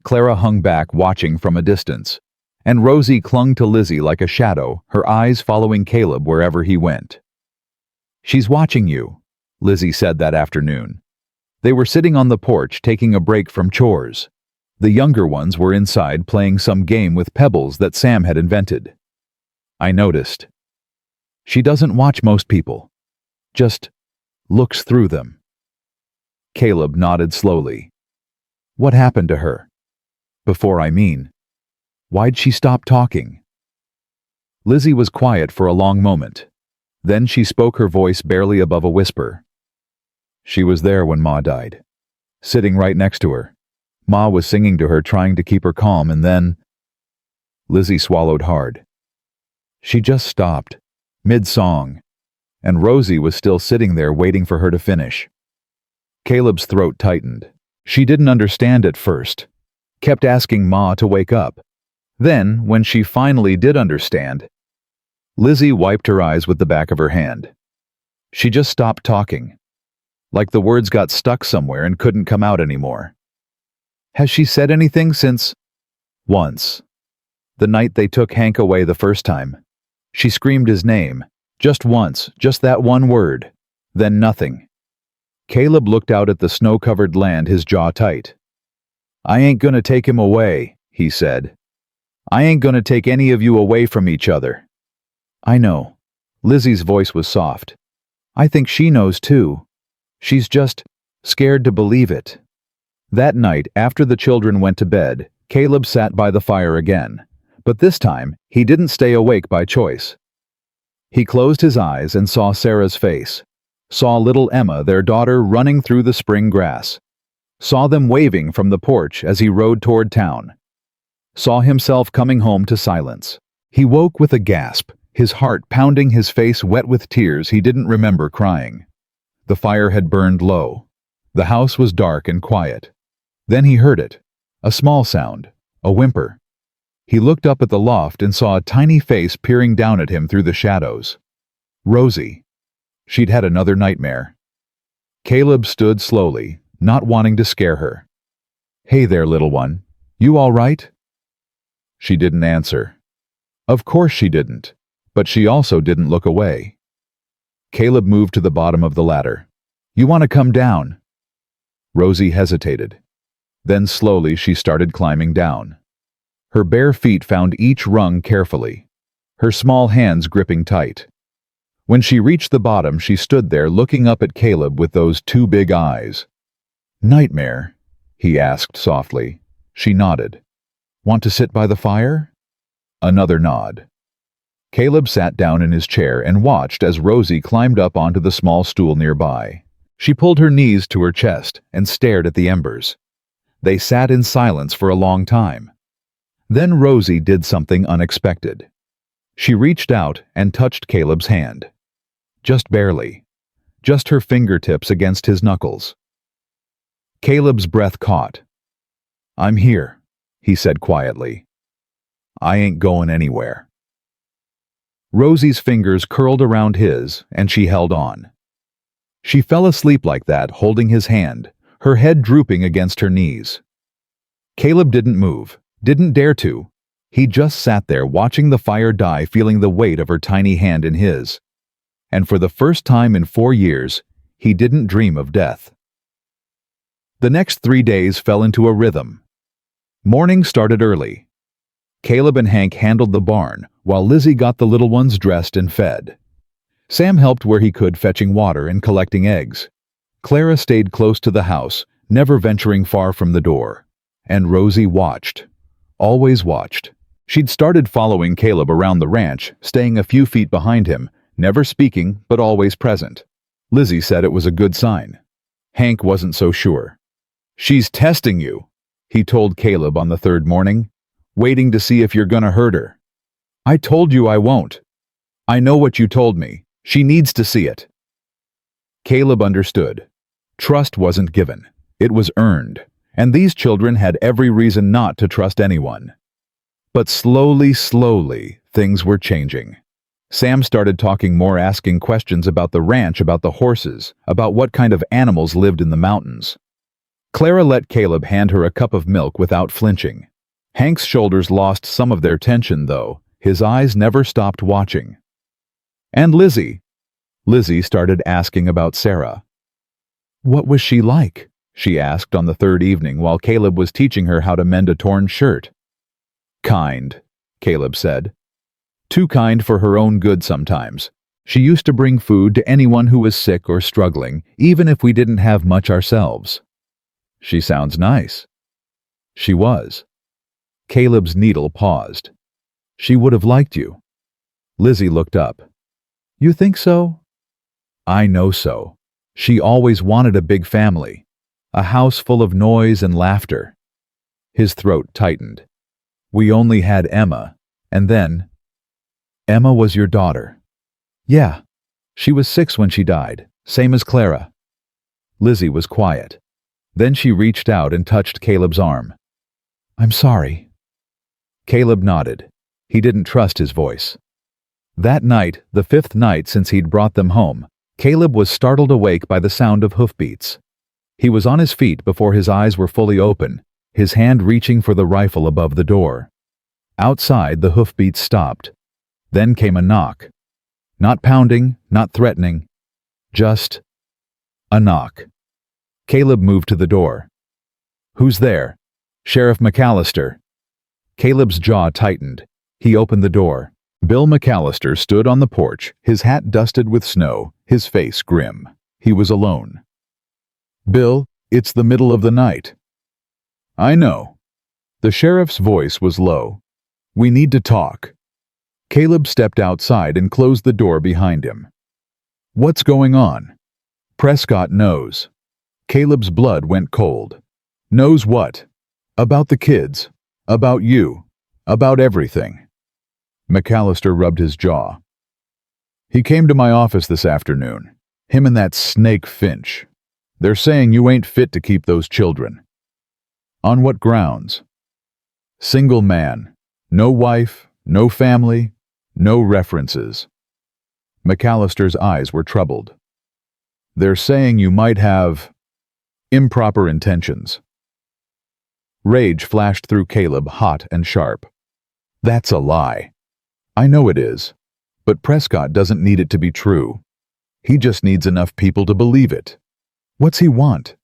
S1: Clara hung back, watching from a distance. And Rosie clung to Lizzie like a shadow, her eyes following Caleb wherever he went. She's watching you, Lizzie said that afternoon. They were sitting on the porch taking a break from chores. The younger ones were inside playing some game with pebbles that Sam had invented. I noticed. She doesn't watch most people. Just looks through them. Caleb nodded slowly. What happened to her? Before, I mean. Why'd she stop talking? Lizzie was quiet for a long moment. Then she spoke, her voice barely above a whisper. She was there when Ma died. Sitting right next to her. Ma was singing to her, trying to keep her calm, and then... Lizzie swallowed hard. She just stopped, mid-song, and Rosie was still sitting there waiting for her to finish. Caleb's throat tightened. She didn't understand at first. Kept asking Ma to wake up. Then, when she finally did understand, Lizzie wiped her eyes with the back of her hand. She just stopped talking. Like the words got stuck somewhere and couldn't come out anymore. Has she said anything since? Once. The night they took Hank away the first time. She screamed his name. Just once, just that one word. Then nothing. Caleb looked out at the snow-covered land, his jaw tight. I ain't gonna take him away, he said. I ain't gonna take any of you away from each other. I know. Lizzie's voice was soft. I think she knows too. She's just scared to believe it. That night, after the children went to bed, Caleb sat by the fire again. But this time, he didn't stay awake by choice. He closed his eyes and saw Sarah's face. Saw little Emma, their daughter, running through the spring grass. Saw them waving from the porch as he rode toward town. Saw himself coming home to silence. He woke with a gasp, his heart pounding, his face wet with tears he didn't remember crying. The fire had burned low. The house was dark and quiet. Then he heard it. A small sound. A whimper. He looked up at the loft and saw a tiny face peering down at him through the shadows. Rosie. She'd had another nightmare. Caleb stood slowly, not wanting to scare her. "Hey there, little one. You all right?" She didn't answer. Of course she didn't, but she also didn't look away. Caleb moved to the bottom of the ladder. "You want to come down?" Rosie hesitated. Then slowly she started climbing down. Her bare feet found each rung carefully, her small hands gripping tight. When she reached the bottom, she stood there looking up at Caleb with those two big eyes. "Nightmare?" he asked softly. She nodded. "Want to sit by the fire?" Another nod. Caleb sat down in his chair and watched as Rosie climbed up onto the small stool nearby. She pulled her knees to her chest and stared at the embers. They sat in silence for a long time. Then Rosie did something unexpected. She reached out and touched Caleb's hand. Just barely. Just her fingertips against his knuckles. Caleb's breath caught. "I'm here," he said quietly. "I ain't going anywhere." Rosie's fingers curled around his, and she held on. She fell asleep like that, holding his hand, her head drooping against her knees. Caleb didn't move, didn't dare to. He just sat there watching the fire die, feeling the weight of her tiny hand in his. And for the first time in 4 years, he didn't dream of death. The next 3 days fell into a rhythm. Morning started early. Caleb and Hank handled the barn, while Lizzie got the little ones dressed and fed. Sam helped where he could, fetching water and collecting eggs. Clara stayed close to the house, never venturing far from the door. And Rosie watched. Always watched. She'd started following Caleb around the ranch, staying a few feet behind him, never speaking but always present. Lizzie said it was a good sign. Hank wasn't so sure. "She's testing you," he told Caleb on the 3rd morning, "waiting to see if you're gonna hurt her." "I told you I won't." "I know what you told me. She needs to see it." Caleb understood. Trust wasn't given. It was earned. And these children had every reason not to trust anyone. But slowly, things were changing. Sam started talking more, asking questions about the ranch, about the horses, about what kind of animals lived in the mountains. Clara let Caleb hand her a cup of milk without flinching. Hank's shoulders lost some of their tension, though. His eyes never stopped watching. And Lizzie. Lizzie started asking about Sarah. "What was she like?" she asked on the 3rd evening while Caleb was teaching her how to mend a torn shirt. "Kind," Caleb said. "Too kind for her own good sometimes. She used to bring food to anyone who was sick or struggling, even if we didn't have much ourselves." "She sounds nice." She was. Caleb's needle paused. "She would have liked you." Lizzie looked up. "You think so?" "I know so. She always wanted a big family. A house full of noise and laughter." His throat tightened. "We only had Emma, and then—" "Emma was your daughter?" "Yeah. She was 6 when she died, same as Clara." Lizzie was quiet. Then she reached out and touched Caleb's arm. "I'm sorry." Caleb nodded. He didn't trust his voice. That night, the 5th night since he'd brought them home, Caleb was startled awake by the sound of hoofbeats. He was on his feet before his eyes were fully open, his hand reaching for the rifle above the door. Outside, the hoofbeats stopped. Then came a knock. Not pounding, not threatening. Just a knock. Caleb moved to the door. "Who's there?" "Sheriff McAllister." Caleb's jaw tightened. He opened the door. Bill McAllister stood on the porch, his hat dusted with snow, his face grim. He was alone. "Bill, it's the middle of the night." "I know." The sheriff's voice was low. "We need to talk." Caleb stepped outside and closed the door behind him. "What's going on?" "Prescott knows." Caleb's blood went cold. "Knows what?" "About the kids. About you. About everything." McAllister rubbed his jaw. "He came to my office this afternoon. Him and that snake Finch. They're saying you ain't fit to keep those children. On what grounds? Single man. No wife, no family, no references. McAllister's eyes were troubled. They're saying you might have improper intentions. Rage flashed through Caleb, hot and sharp. That's a lie. I know it is, but Prescott doesn't need it to be true. He just needs enough people to believe it. What's he want?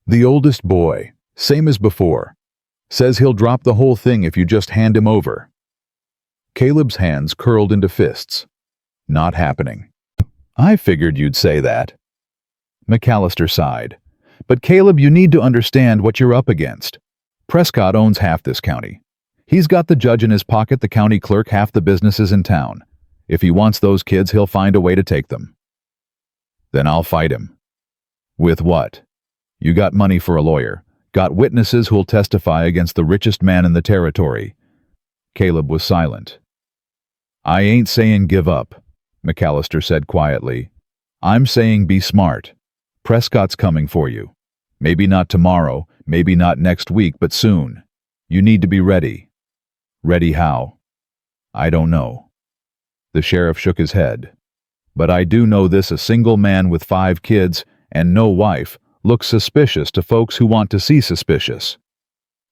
S1: The oldest boy, same as before, says he'll drop the whole thing if you just hand him over. Caleb's hands curled into fists. Not happening. I figured you'd say that. McAllister sighed. But Caleb, you need to understand what you're up against. Prescott owns half this county. He's got the judge in his pocket, the county clerk, half the businesses in town. If he wants those kids, he'll find a way to take them. Then I'll fight him. With what? You got money for a lawyer. Got witnesses who'll testify against the richest man in the territory. Caleb was silent. I ain't saying give up, McAllister said quietly. I'm saying be smart. Prescott's coming for you. Maybe not tomorrow, maybe not next week, but soon. You need to be ready. Ready how? I don't know. The sheriff shook his head. But I do know this: a single man with 5 kids and no wife looks suspicious to folks who want to see suspicious.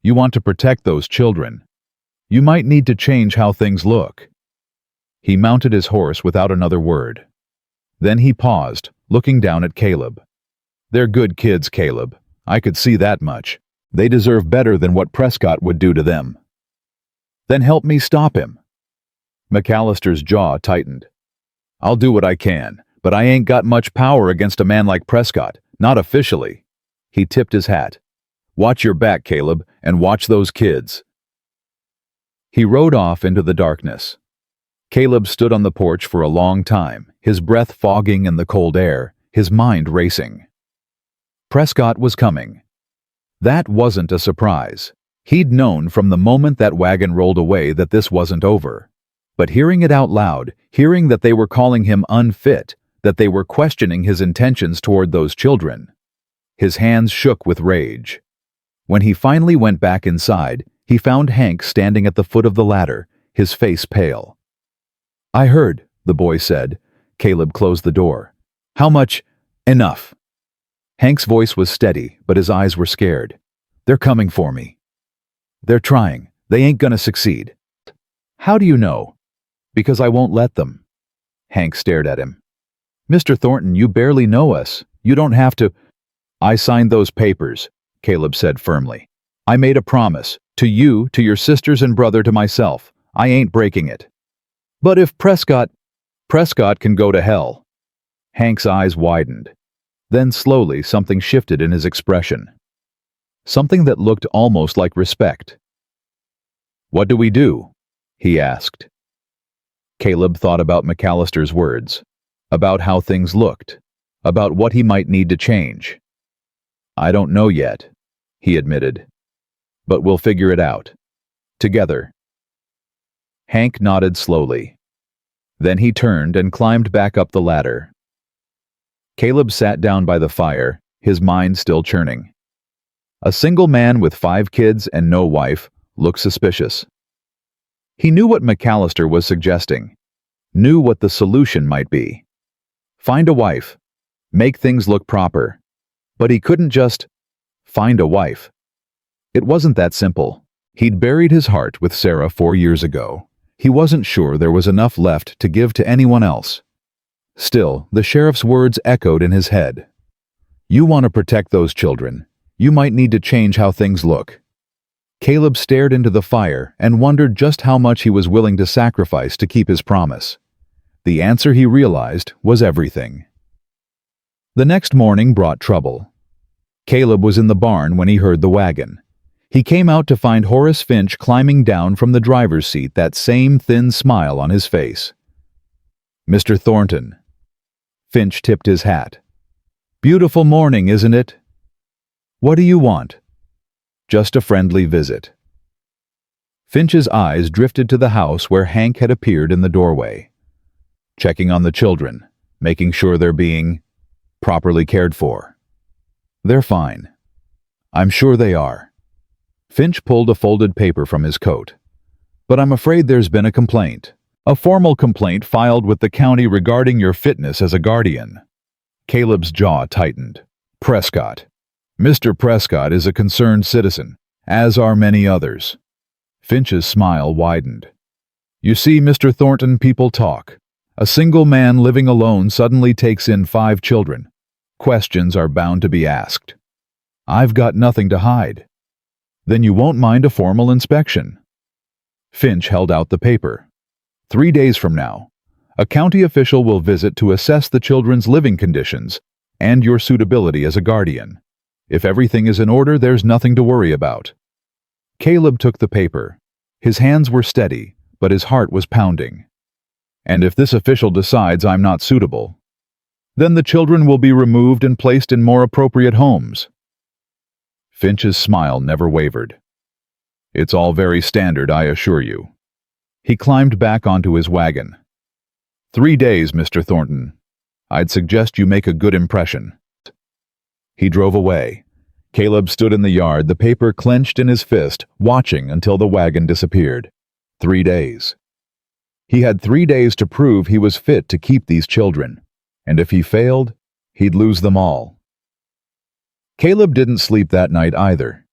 S1: You want to protect those children. You might need to change how things look. He mounted his horse without another word. Then he paused, looking down at Caleb. They're good kids, Caleb. I could see that much. They deserve better than what Prescott would do to them. Then help me stop him. McAllister's jaw tightened. I'll do what I can, but I ain't got much power against a man like Prescott, not officially. He tipped his hat. Watch your back, Caleb, and watch those kids. He rode off into the darkness. Caleb stood on the porch for a long time, his breath fogging in the cold air, his mind racing. Prescott was coming. That wasn't a surprise. He'd known from the moment that wagon rolled away that this wasn't over. But hearing it out loud, hearing that they were calling him unfit, that they were questioning his intentions toward those children, his hands shook with rage. When he finally went back inside, he found Hank standing at the foot of the ladder, his face pale. I heard, the boy said. Caleb closed the door. How much? Enough. Hank's voice was steady, but his eyes were scared. They're coming for me. They're trying. They ain't gonna succeed. How do you know? Because I won't let them. Hank stared at him. Mr. Thornton, you barely know us. You don't have to. I signed those papers, Caleb said firmly. I made a promise. To you, to your sisters and brother, to myself. I ain't breaking it. But if Prescott can go to hell. Hank's eyes widened. Then slowly something shifted in his expression. Something that looked almost like respect. What do we do? He asked. Caleb thought about McAllister's words, about how things looked, about what he might need to change. I don't know yet, he admitted. But we'll figure it out. Together. Hank nodded slowly. Then he turned and climbed back up the ladder. Caleb sat down by the fire, his mind still churning. A single man with 5 kids and no wife looked suspicious. He knew what McAllister was suggesting, knew what the solution might be. Find a wife, make things look proper. But he couldn't just find a wife. It wasn't that simple. He'd buried his heart with Sarah 4 years ago. He wasn't sure there was enough left to give to anyone else. Still, the sheriff's words echoed in his head. You want to protect those children. You might need to change how things look. Caleb stared into the fire and wondered just how much he was willing to sacrifice to keep his promise. The answer, he realized, was everything. The next morning brought trouble. Caleb was in the barn when he heard the wagon. He came out to find Horace Finch climbing down from the driver's seat, that same thin smile on his face. Mr. Thornton. Finch tipped his hat. Beautiful morning, isn't it? What do you want? Just a friendly visit. Finch's eyes drifted to the house where Hank had appeared in the doorway. Checking on the children, making sure they're being properly cared for. They're fine. I'm sure they are. Finch pulled a folded paper from his coat. But I'm afraid there's been a complaint. A formal complaint filed with the county regarding your fitness as a guardian. Caleb's jaw tightened. Prescott. Mr. Prescott is a concerned citizen, as are many others. Finch's smile widened. You see, Mr. Thornton, people talk. A single man living alone suddenly takes in 5 children. Questions are bound to be asked. I've got nothing to hide. Then you won't mind a formal inspection. Finch held out the paper. 3 days from now, a county official will visit to assess the children's living conditions and your suitability as a guardian. If everything is in order, there's nothing to worry about. Caleb took the paper. His hands were steady, but his heart was pounding. And if this official decides I'm not suitable, then the children will be removed and placed in more appropriate homes. Finch's smile never wavered. It's all very standard, I assure you. He climbed back onto his wagon. 3 days, Mr. Thornton. I'd suggest you make a good impression. He drove away. Caleb stood in the yard, the paper clenched in his fist, watching until the wagon disappeared. 3 days. He had 3 days to prove he was fit to keep these children, and if he failed, he'd lose them all. Caleb didn't sleep that night either.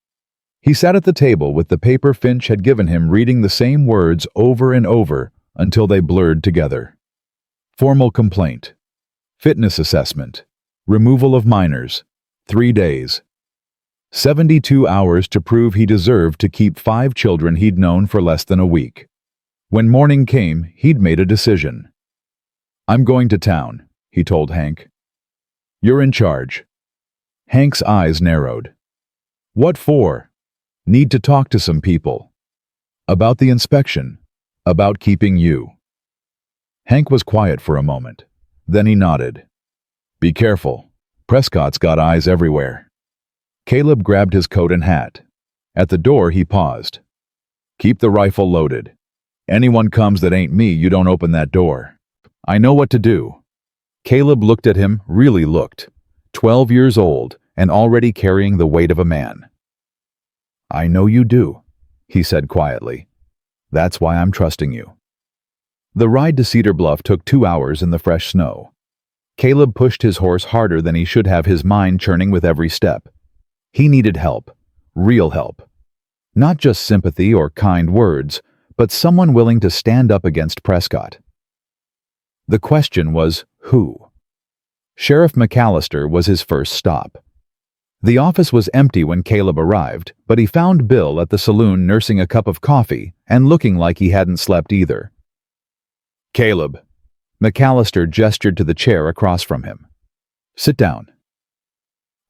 S1: He sat at the table with the paper Finch had given him, reading the same words over and over until they blurred together. Formal complaint. Fitness assessment. Removal of minors. 3 days. 72 hours to prove he deserved to keep 5 children he'd known for less than a week. When morning came, he'd made a decision. I'm going to town, he told Hank. You're in charge. Hank's eyes narrowed. What for? Need to talk to some people. About the inspection. About keeping you. Hank was quiet for a moment. Then he nodded. Be careful. Prescott's got eyes everywhere. Caleb grabbed his coat and hat. At the door, he paused. Keep the rifle loaded. Anyone comes that ain't me, you don't open that door. I know what to do. Caleb looked at him, really looked. 12 years old and already carrying the weight of a man. I know you do, he said quietly. That's why I'm trusting you. The ride to Cedar Bluff took 2 hours in the fresh snow. Caleb pushed his horse harder than he should have, his mind churning with every step. He needed help, real help. Not just sympathy or kind words, but someone willing to stand up against Prescott. The question was, who? Sheriff McAllister was his first stop. The office was empty when Caleb arrived, but he found Bill at the saloon nursing a cup of coffee and looking like he hadn't slept either. Caleb. McAllister gestured to the chair across from him. Sit down.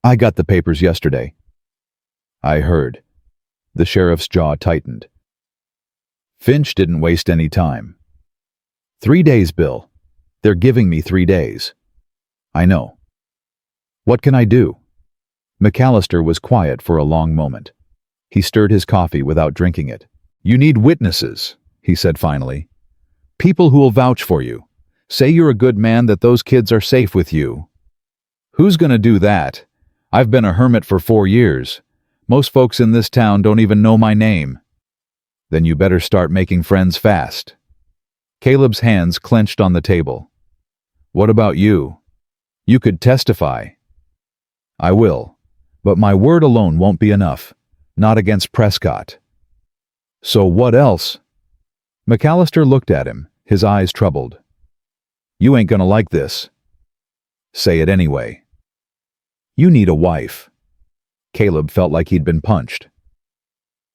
S1: I got the papers yesterday. I heard. The sheriff's jaw tightened. Finch didn't waste any time. 3 days, Bill. They're giving me 3 days. I know. What can I do? McAllister was quiet for a long moment. He stirred his coffee without drinking it. You need witnesses, he said finally. People who will vouch for you. Say you're a good man, that those kids are safe with you. Who's gonna do that? I've been a hermit for 4 years. Most folks in this town don't even know my name. Then you better start making friends fast. Caleb's hands clenched on the table. What about you? You could testify. I will, but my word alone won't be enough. Not against Prescott. So what else? McAllister looked at him, his eyes troubled. You ain't gonna like this. Say it anyway. You need a wife. Caleb felt like he'd been punched.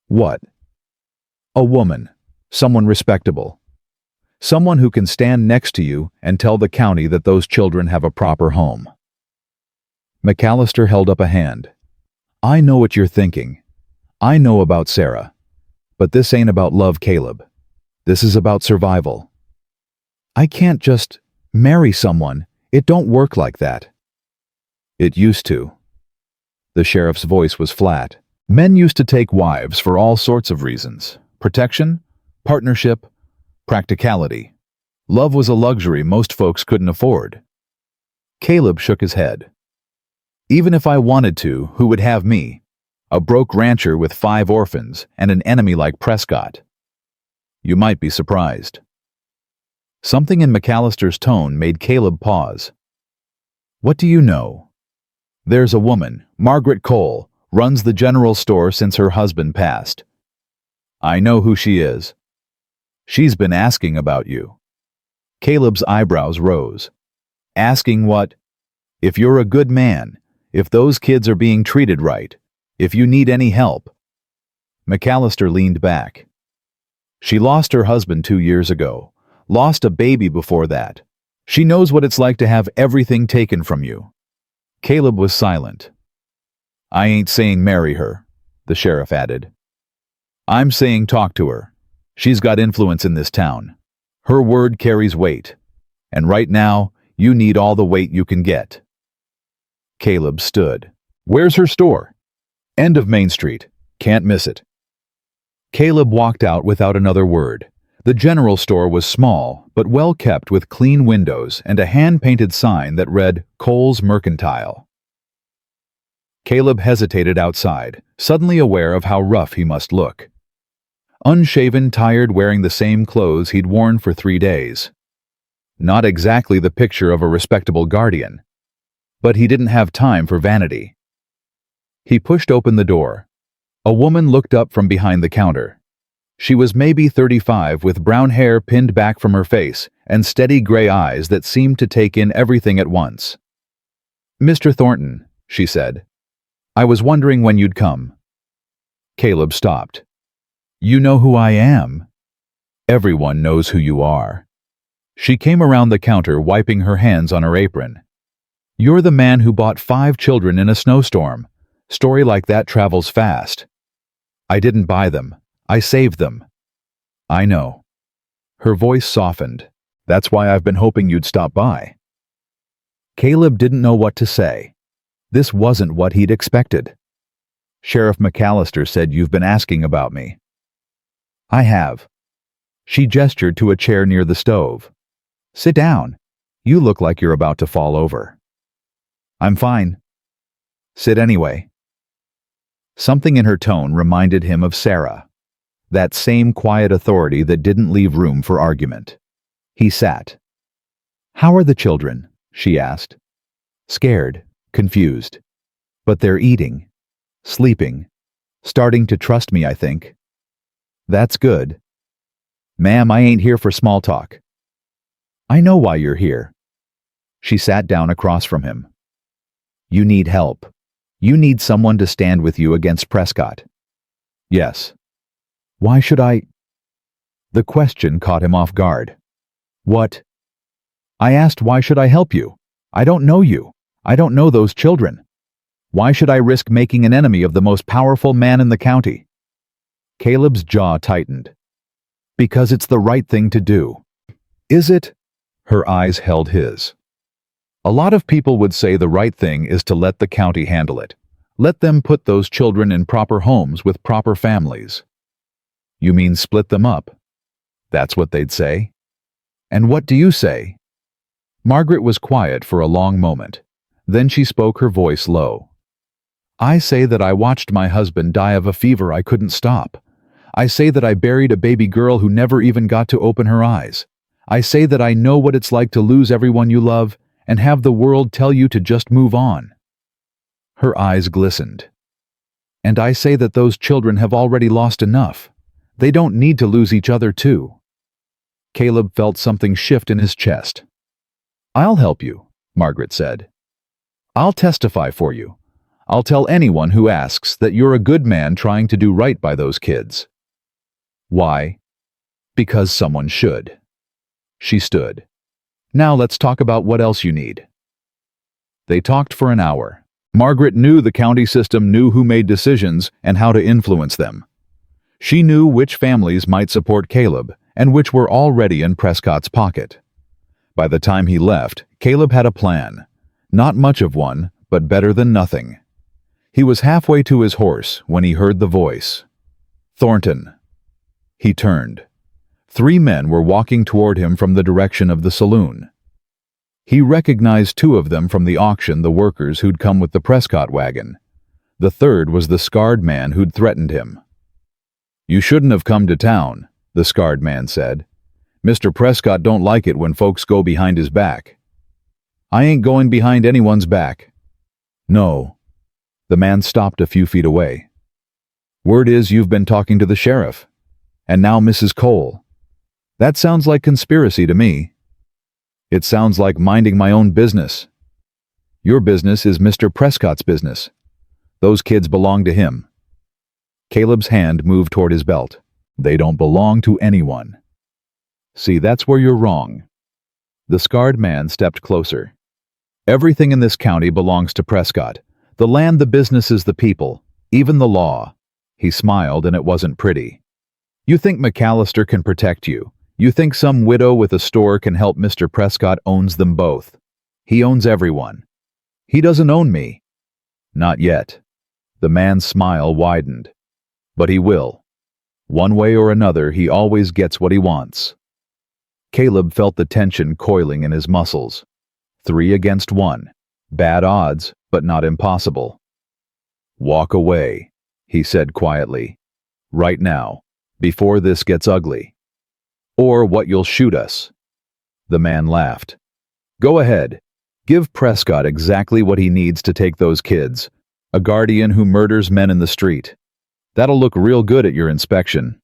S1: What? A woman. Someone respectable. Someone who can stand next to you and tell the county that those children have a proper home. McAllister held up a hand. I know what you're thinking. I know about Sarah. But this ain't about love, Caleb. This is about survival. I can't just marry someone. It don't work like that. It used to. The sheriff's voice was flat. Men used to take wives for all sorts of reasons. Protection, partnership, practicality. Love was a luxury most folks couldn't afford. Caleb shook his head. Even if I wanted to, who would have me? A broke rancher with 5 orphans and an enemy like Prescott. You might be surprised. Something in McAllister's tone made Caleb pause. What do you know? There's a woman, Margaret Cole, runs the general store since her husband passed. I know who she is. She's been asking about you. Caleb's eyebrows rose. Asking what? If you're a good man, if those kids are being treated right, if you need any help. McAllister leaned back. She lost her husband 2 years ago, lost a baby before that. She knows what it's like to have everything taken from you. Caleb was silent. I ain't saying marry her, the sheriff added. I'm saying talk to her. She's got influence in this town. Her word carries weight. And right now, you need all the weight you can get. Caleb stood. Where's her store? End of Main Street. Can't miss it. Caleb walked out without another word. The general store was small, but well kept with clean windows and a hand-painted sign that read Cole's Mercantile. Caleb hesitated outside, suddenly aware of how rough he must look. Unshaven, tired, wearing the same clothes he'd worn for 3 days. Not exactly the picture of a respectable guardian. But he didn't have time for vanity. He pushed open the door. A woman looked up from behind the counter. She was maybe 35, with brown hair pinned back from her face and steady gray eyes that seemed to take in everything at once. Mr. Thornton, she said. I was wondering when you'd come. Caleb stopped. You know who I am? Everyone knows who you are. She came around the counter, wiping her hands on her apron. You're the man who bought 5 children in a snowstorm. Story like that travels fast. I didn't buy them. I saved them. I know. Her voice softened. That's why I've been hoping you'd stop by. Caleb didn't know what to say. This wasn't what he'd expected. Sheriff McAllister said you've been asking about me. I have. She gestured to a chair near the stove. Sit down. You look like you're about to fall over. I'm fine. Sit anyway. Something in her tone reminded him of Sarah. That same quiet authority that didn't leave room for argument. He sat. How are the children? She asked. Scared, confused. But they're eating, sleeping, starting to trust me, I think. That's good. Ma'am, I ain't here for small talk. I know why you're here. She sat down across from him. You need help. You need someone to stand with you against Prescott. Yes. Why should I? The question caught him off guard. What? I asked, why should I help you? I don't know you. I don't know those children. Why should I risk making an enemy of the most powerful man in the county? Caleb's jaw tightened. Because it's the right thing to do. Is it? Her eyes held his. A lot of people would say the right thing is to let the county handle it. Let them put those children in proper homes with proper families. You mean split them up? That's what they'd say. And what do you say? Margaret was quiet for a long moment. Then she spoke, her voice low. I say that I watched my husband die of a fever I couldn't stop. I say that I buried a baby girl who never even got to open her eyes. I say that I know what it's like to lose everyone you love and have the world tell you to just move on. Her eyes glistened. And I say that those children have already lost enough. They don't need to lose each other too. Caleb felt something shift in his chest. I'll help you, Margaret said. I'll testify for you. I'll tell anyone who asks that you're a good man trying to do right by those kids. Why? Because someone should. She stood. Now let's talk about what else you need. They talked for an hour. Margaret knew the county system knew who made decisions and how to influence them. She knew which families might support Caleb and which were already in Prescott's pocket. By the time he left, Caleb had a plan. Not much of one, but better than nothing. He was halfway to his horse when he heard the voice. Thornton. He turned. 3 men were walking toward him from the direction of the saloon. He recognized two of them from the auction, the workers who'd come with the Prescott wagon. The third was the scarred man who'd threatened him. "You shouldn't have come to town," the scarred man said. "Mr. Prescott don't like it when folks go behind his back." "I ain't going behind anyone's back." "No." The man stopped a few feet away. "Word is you've been talking to the sheriff. And now Mrs. Cole. That sounds like conspiracy to me." "It sounds like minding my own business." "Your business is Mr. Prescott's business. Those kids belong to him." Caleb's hand moved toward his belt. "They don't belong to anyone." "See, that's where you're wrong." The scarred man stepped closer. "Everything in this county belongs to Prescott. The land, the businesses, the people, even the law." He smiled, and it wasn't pretty. "You think McAllister can protect you. You think some widow with a store can help Mr. Prescott owns them both. He owns everyone. He doesn't own me." "Not yet." The man's smile widened. "But he will. One way or another, he always gets what he wants." Caleb felt the tension coiling in his muscles. 3 against 1. Bad odds, but not impossible. "Walk away," he said quietly. "Right now, before this gets ugly. Or what you'll shoot us." The man laughed. "Go ahead. Give Prescott exactly what he needs to take those kids. A guardian who murders men in the street. That'll look real good at your inspection."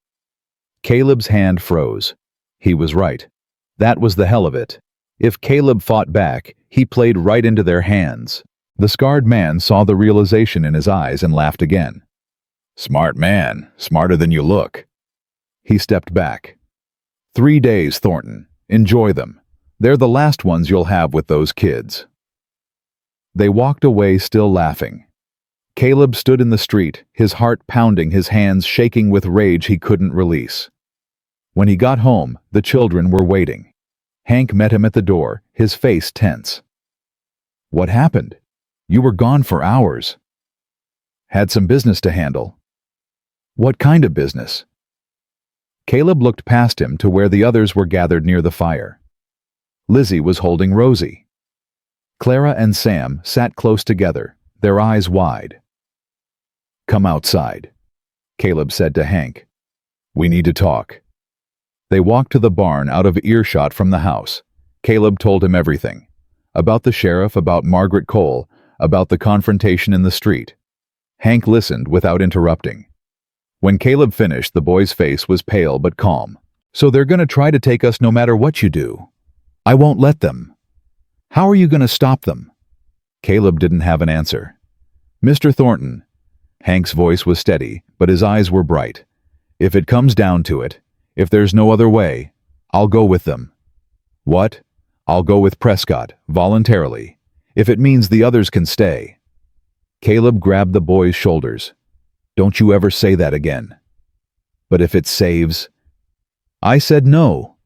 S1: Caleb's hand froze. He was right. That was the hell of it. If Caleb fought back, he played right into their hands. The scarred man saw the realization in his eyes and laughed again. "Smart man, smarter than you look." He stepped back. 3 days, Thornton. Enjoy them. They're the last ones you'll have with those kids." They walked away, still laughing. Caleb stood in the street, his heart pounding, his hands shaking with rage he couldn't release. When he got home, the children were waiting. Hank met him at the door, his face tense. "What happened? You were gone for hours." "Had some business to handle." "What kind of business?" Caleb looked past him to where the others were gathered near the fire. Lizzie was holding Rosie. Clara and Sam sat close together, their eyes wide. "Come outside," Caleb said to Hank. "We need to talk." They walked to the barn out of earshot from the house. Caleb told him everything. About the sheriff, about Margaret Cole, about the confrontation in the street. Hank listened without interrupting. When Caleb finished, the boy's face was pale but calm. "So they're going to try to take us no matter what you do. I won't let them. How are you going to stop them?" Caleb didn't have an answer. "Mr. Thornton," Hank's voice was steady, but his eyes were bright. "If it comes down to it, if there's no other way, I'll go with them." "What?" "I'll go with Prescott, voluntarily, if it means the others can stay." Caleb grabbed the boy's shoulders. "Don't you ever say that again." "But if it saves—" "I said no."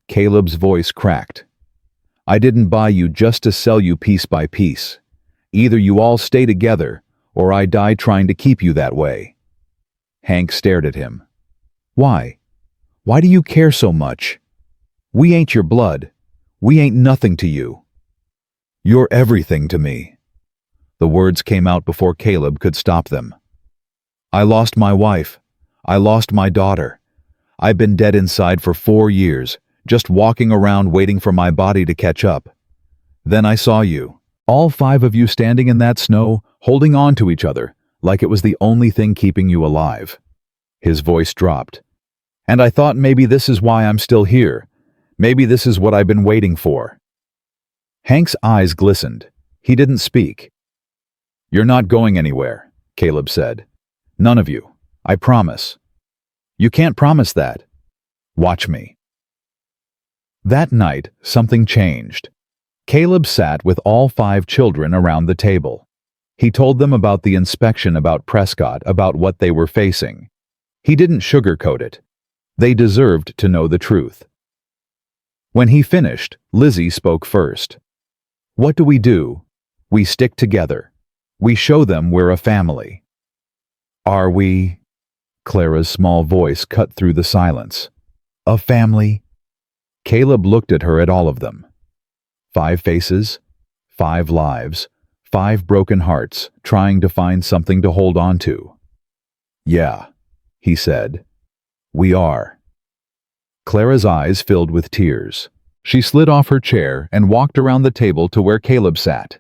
S1: Caleb's voice cracked. "I didn't buy you just to sell you piece by piece. Either you all stay together, or I die trying to keep you that way." Hank stared at him. "Why? Why do you care so much? We ain't your blood. We ain't nothing to you." "You're everything to me." The words came out before Caleb could stop them. "I lost my wife. I lost my daughter. I've been dead inside for 4 years, just walking around waiting for my body to catch up. Then I saw you, all 5 of you standing in that snow, holding on to each other, like it was the only thing keeping you alive." His voice dropped. "And I thought maybe this is why I'm still here. Maybe this is what I've been waiting for." Hank's eyes glistened. He didn't speak. "You're not going anywhere," Caleb said. "None of you. I promise." "You can't promise that." "Watch me." That night, something changed. Caleb sat with all 5 children around the table. He told them about the inspection, about Prescott, about what they were facing. He didn't sugarcoat it. They deserved to know the truth. When he finished, Lizzie spoke first. "What do? We stick together. We show them we're a family." "Are we?" Clara's small voice cut through the silence. "A family?" Caleb looked at her, at all of them. 5 faces, 5 lives, 5 broken hearts trying to find something to hold on to. Yeah, he said. We are. Clara's eyes filled with tears. She slid off her chair and walked around the table to where Caleb sat.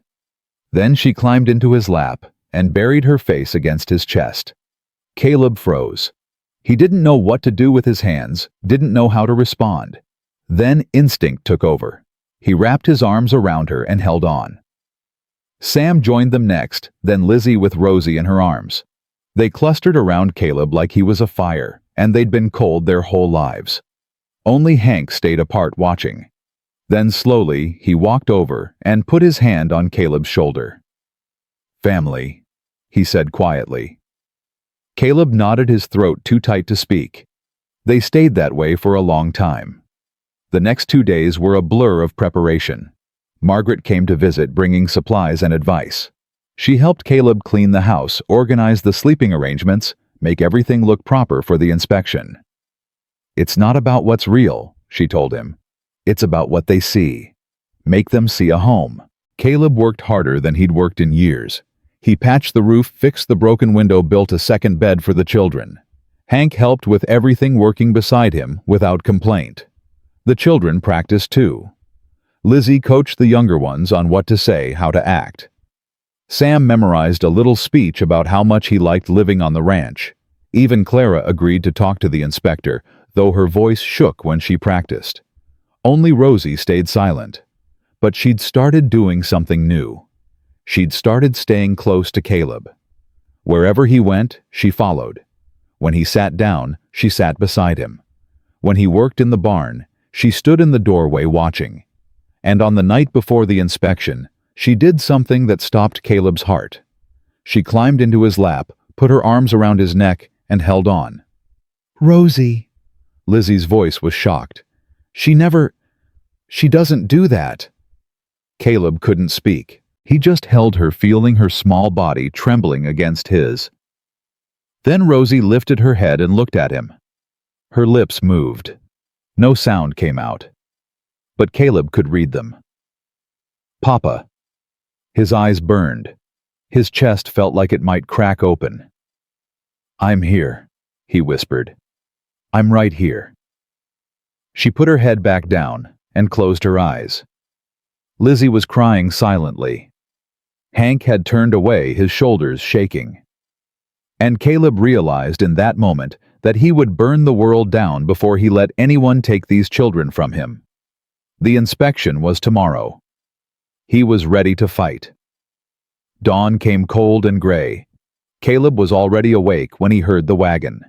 S1: Then she climbed into his lap and buried her face against his chest. Caleb froze. He didn't know what to do with his hands, didn't know how to respond. Then instinct took over. He wrapped his arms around her and held on. Sam joined them next, then Lizzie with Rosie in her arms. They clustered around Caleb like he was a fire, and they'd been cold their whole lives. Only Hank stayed apart watching. Then slowly, he walked over and put his hand on Caleb's shoulder. Family, he said quietly. Caleb nodded, his throat too tight to speak. They stayed that way for a long time. The next 2 days were a blur of preparation. Margaret came to visit, bringing supplies and advice. She helped Caleb clean the house, organize the sleeping arrangements, make everything look proper for the inspection. It's not about what's real, she told him. It's about what they see. Make them see a home. Caleb worked harder than he'd worked in years. He patched the roof, fixed the broken window, built a second bed for the children. Hank helped with everything, working beside him without complaint. The children practiced too. Lizzie coached the younger ones on what to say, how to act. Sam memorized a little speech about how much he liked living on the ranch. Even Clara agreed to talk to the inspector, though her voice shook when she practiced. Only Rosie stayed silent. But she'd started doing something new. She'd started staying close to Caleb. Wherever he went, she followed. When he sat down, she sat beside him. When he worked in the barn, she stood in the doorway watching. And on the night before the inspection, she did something that stopped Caleb's heart. She climbed into his lap, put her arms around his neck, and held on. Rosie. Lizzie's voice was shocked. She doesn't do that. Caleb couldn't speak. He just held her, feeling her small body trembling against his. Then Rosie lifted her head and looked at him. Her lips moved. No sound came out. But Caleb could read them. Papa. His eyes burned. His chest felt like it might crack open. I'm here, he whispered. I'm right here. She put her head back down and closed her eyes. Lizzie was crying silently. Hank had turned away, his shoulders shaking. And Caleb realized in that moment that he would burn the world down before he let anyone take these children from him. The inspection was tomorrow. He was ready to fight. Dawn came cold and gray. Caleb was already awake when he heard the wagon.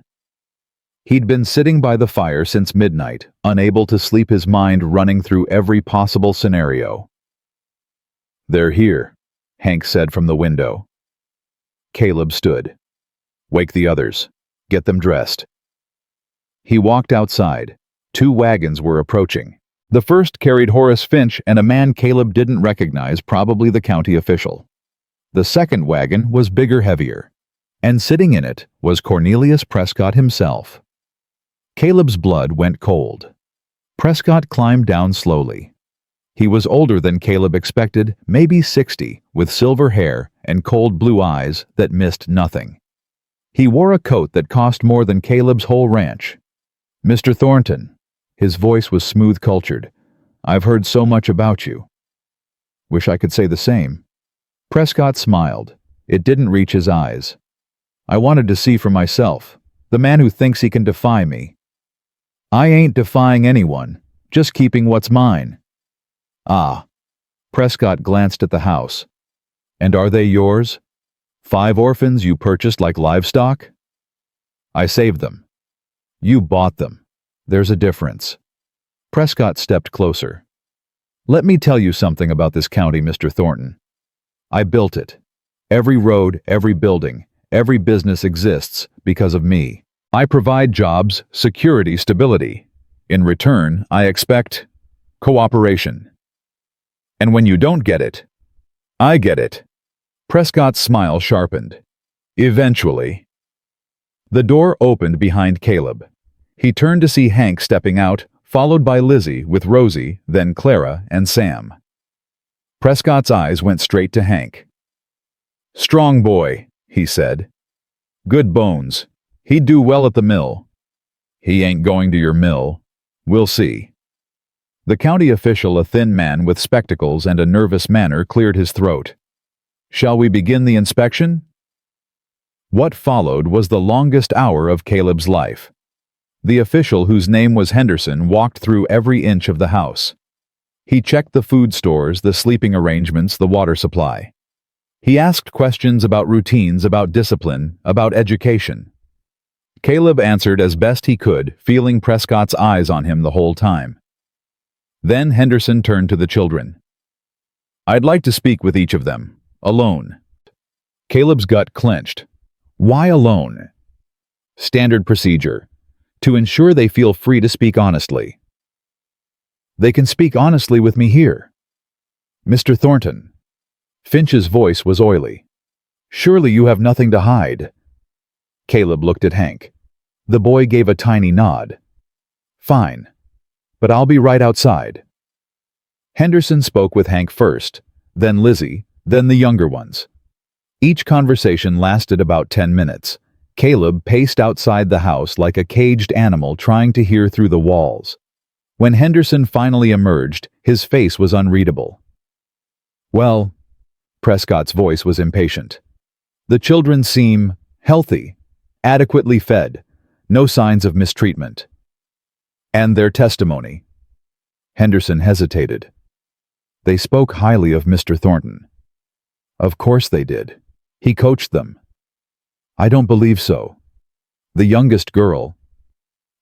S1: He'd been sitting by the fire since midnight, unable to sleep, his mind running through every possible scenario. They're here, Hank said from the window. Caleb stood. Wake the others. Get them dressed. He walked outside. 2 wagons were approaching. The first carried Horace Finch and a man Caleb didn't recognize, probably the county official. The second wagon was bigger, heavier, and sitting in it was Cornelius Prescott himself. Caleb's blood went cold. Prescott climbed down slowly. He was older than Caleb expected, maybe 60, with silver hair and cold blue eyes that missed nothing. He wore a coat that cost more than Caleb's whole ranch. Mr. Thornton. His voice was smooth, cultured. I've heard so much about you. Wish I could say the same. Prescott smiled. It didn't reach his eyes. I wanted to see for myself. The man who thinks he can defy me. I ain't defying anyone, just keeping what's mine. Ah. Prescott glanced at the house. And are they yours? 5 orphans you purchased like livestock? I saved them. You bought them. There's a difference. Prescott stepped closer. Let me tell you something about this county, Mr. Thornton. I built it. Every road, every building, every business exists because of me. I provide jobs, security, stability. In return, I expect cooperation. And when you don't get it, I get it. Prescott's smile sharpened. Eventually. The door opened behind Caleb. He turned to see Hank stepping out, followed by Lizzie with Rosie, then Clara and Sam. Prescott's eyes went straight to Hank. "Strong boy," he said. "Good bones. He'd do well at the mill." "He ain't going to your mill. We'll see." The county official, a thin man with spectacles and a nervous manner, cleared his throat. "Shall we begin the inspection?" What followed was the longest hour of Caleb's life. The official, whose name was Henderson, walked through every inch of the house. He checked the food stores, the sleeping arrangements, the water supply. He asked questions about routines, about discipline, about education. Caleb answered as best he could, feeling Prescott's eyes on him the whole time. Then Henderson turned to the children. "I'd like to speak with each of them, alone." Caleb's gut clenched. Why alone? Standard procedure. To ensure they feel free to speak honestly. "They can speak honestly with me here." "Mr. Thornton." Finch's voice was oily. "Surely you have nothing to hide." Caleb looked at Hank. The boy gave a tiny nod. "Fine. But I'll be right outside." Henderson spoke with Hank first, then Lizzie, then the younger ones. Each conversation lasted about 10 minutes. Caleb paced outside the house like a caged animal trying to hear through the walls. When Henderson finally emerged, his face was unreadable. "Well," Prescott's voice was impatient. "The children seem healthy, adequately fed, no signs of mistreatment." "And their testimony?" Henderson hesitated. "They spoke highly of Mr. Thornton." "Of course they did. He coached them." "I don't believe so. The youngest girl—"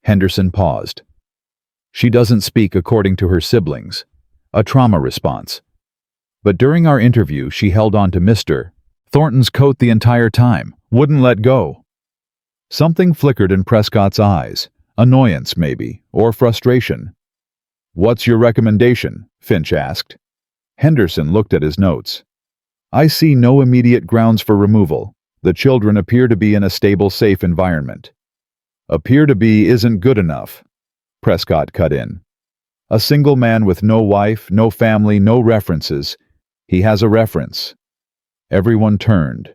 S1: Henderson paused. "She doesn't speak according to her siblings, a trauma response. But during our interview she held on to Mr. Thornton's coat the entire time, wouldn't let go." Something flickered in Prescott's eyes, annoyance maybe, or frustration. "What's your recommendation?" Finch asked. Henderson looked at his notes. "I see no immediate grounds for removal. The children appear to be in a stable, safe environment." "Appear to be isn't good enough," Prescott cut in. "A single man with no wife, no family, no references. He has a reference." Everyone turned.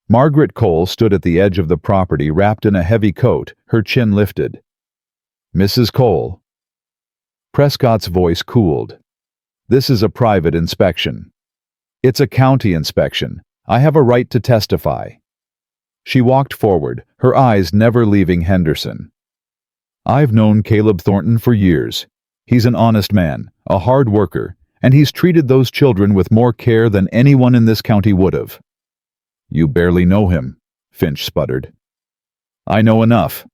S1: Margaret Cole stood at the edge of the property, wrapped in a heavy coat, her chin lifted. "Mrs. Cole." Prescott's voice cooled. "This is a private inspection." "It's a county inspection. I have a right to testify." She walked forward, her eyes never leaving Henderson. "I've known Caleb Thornton for years. He's an honest man, a hard worker, and he's treated those children with more care than anyone in this county would have." "You barely know him," Finch sputtered. "I know enough."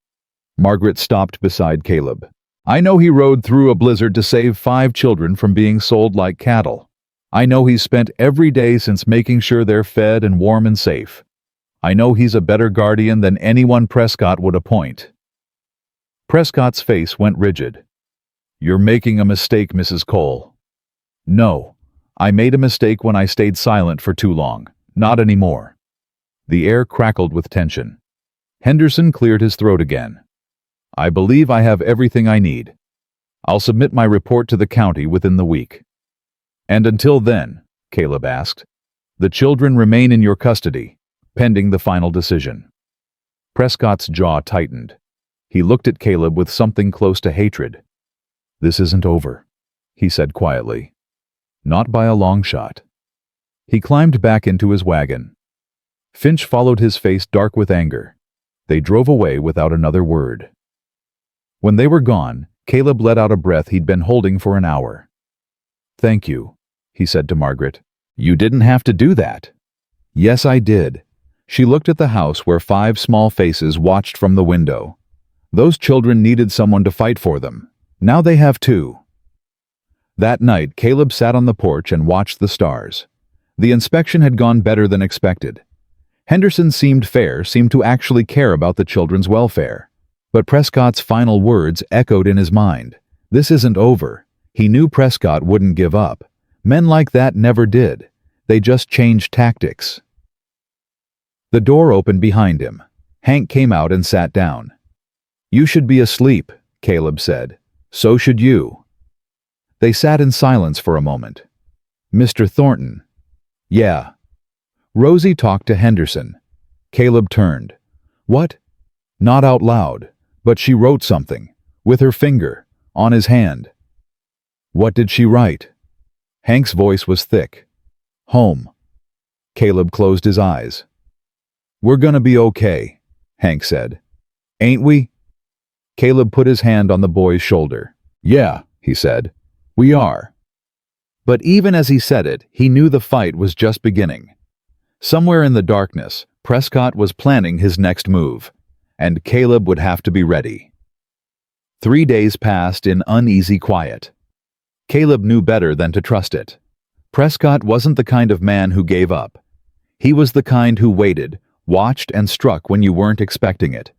S1: Margaret stopped beside Caleb. "I know he rode through a blizzard to save 5 children from being sold like cattle. I know he's spent every day since making sure they're fed and warm and safe. I know he's a better guardian than anyone Prescott would appoint." Prescott's face went rigid. "You're making a mistake, Mrs. Cole." "No, I made a mistake when I stayed silent for too long. Not anymore." The air crackled with tension. Henderson cleared his throat again. "I believe I have everything I need. I'll submit my report to the county within the week." "And until then," Caleb asked, "the children remain in your custody, pending the final decision." Prescott's jaw tightened. He looked at Caleb with something close to hatred. "This isn't over," he said quietly. "Not by a long shot." He climbed back into his wagon. Finch followed, his face dark with anger. They drove away without another word. When they were gone, Caleb let out a breath he'd been holding for an hour. "Thank you," he said to Margaret. "You didn't have to do that." "Yes, I did." She looked at the house where 5 small faces watched from the window. Those children needed someone to fight for them. Now they have 2. That night, Caleb sat on the porch and watched the stars. The inspection had gone better than expected. Henderson seemed fair, seemed to actually care about the children's welfare. But Prescott's final words echoed in his mind. This isn't over. He knew Prescott wouldn't give up. Men like that never did. They just changed tactics. The door opened behind him. Hank came out and sat down. "You should be asleep," Caleb said. "So should you." They sat in silence for a moment. Mr. Thornton. Yeah. Rosie talked to Henderson. Caleb turned. What? Not out loud, but she wrote something, with her finger, on his hand. What did she write? Hank's voice was thick. Home. Caleb closed his eyes. We're gonna be okay, Hank said. Ain't we? Caleb put his hand on the boy's shoulder. Yeah, he said. We are. But even as he said it, he knew the fight was just beginning. Somewhere in the darkness, Prescott was planning his next move, and Caleb would have to be ready. 3 days passed in uneasy quiet. Caleb knew better than to trust it. Prescott wasn't the kind of man who gave up. He was the kind who waited, watched, and struck when you weren't expecting it.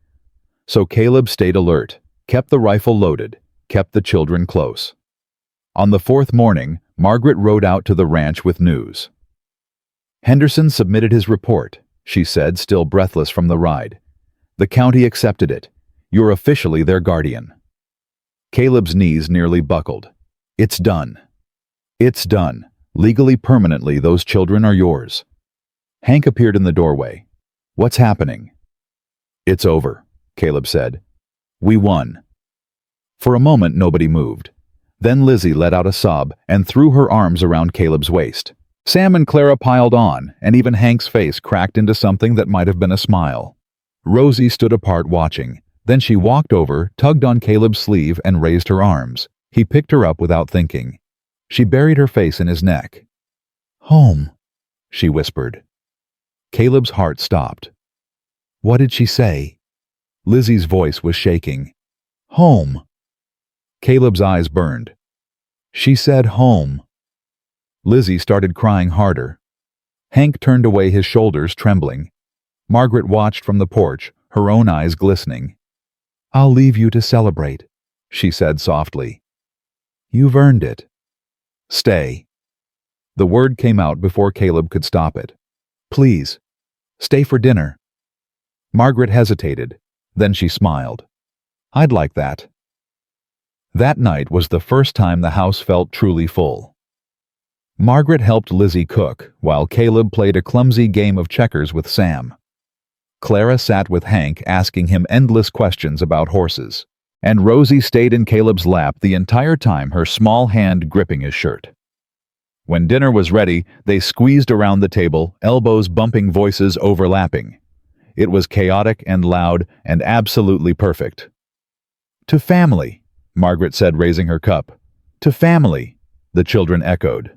S1: So Caleb stayed alert, kept the rifle loaded, kept the children close. On the 4th morning, Margaret rode out to the ranch with news. Henderson submitted his report, she said, still breathless from the ride. The county accepted it. You're officially their guardian. Caleb's knees nearly buckled. It's done. It's done. Legally, permanently, those children are yours. Hank appeared in the doorway. What's happening? It's over, Caleb said. We won. For a moment, nobody moved. Then Lizzie let out a sob and threw her arms around Caleb's waist. Sam and Clara piled on, and even Hank's face cracked into something that might have been a smile. Rosie stood apart watching. Then she walked over, tugged on Caleb's sleeve, and raised her arms. He picked her up without thinking. She buried her face in his neck. Home, she whispered. Caleb's heart stopped. What did she say? Lizzie's voice was shaking. Home. Caleb's eyes burned. She said home. Lizzie started crying harder. Hank turned away, his shoulders trembling. Margaret watched from the porch, her own eyes glistening. I'll leave you to celebrate, she said softly. You've earned it. Stay. The word came out before Caleb could stop it. Please, stay for dinner. Margaret hesitated, then she smiled. I'd like that. That night was the first time the house felt truly full. Margaret helped Lizzie cook, while Caleb played a clumsy game of checkers with Sam. Clara sat with Hank, asking him endless questions about horses, and Rosie stayed in Caleb's lap the entire time, her small hand gripping his shirt. When dinner was ready, they squeezed around the table, elbows bumping, voices overlapping. It was chaotic and loud and absolutely perfect. To family, Margaret said, raising her cup. To family, the children echoed.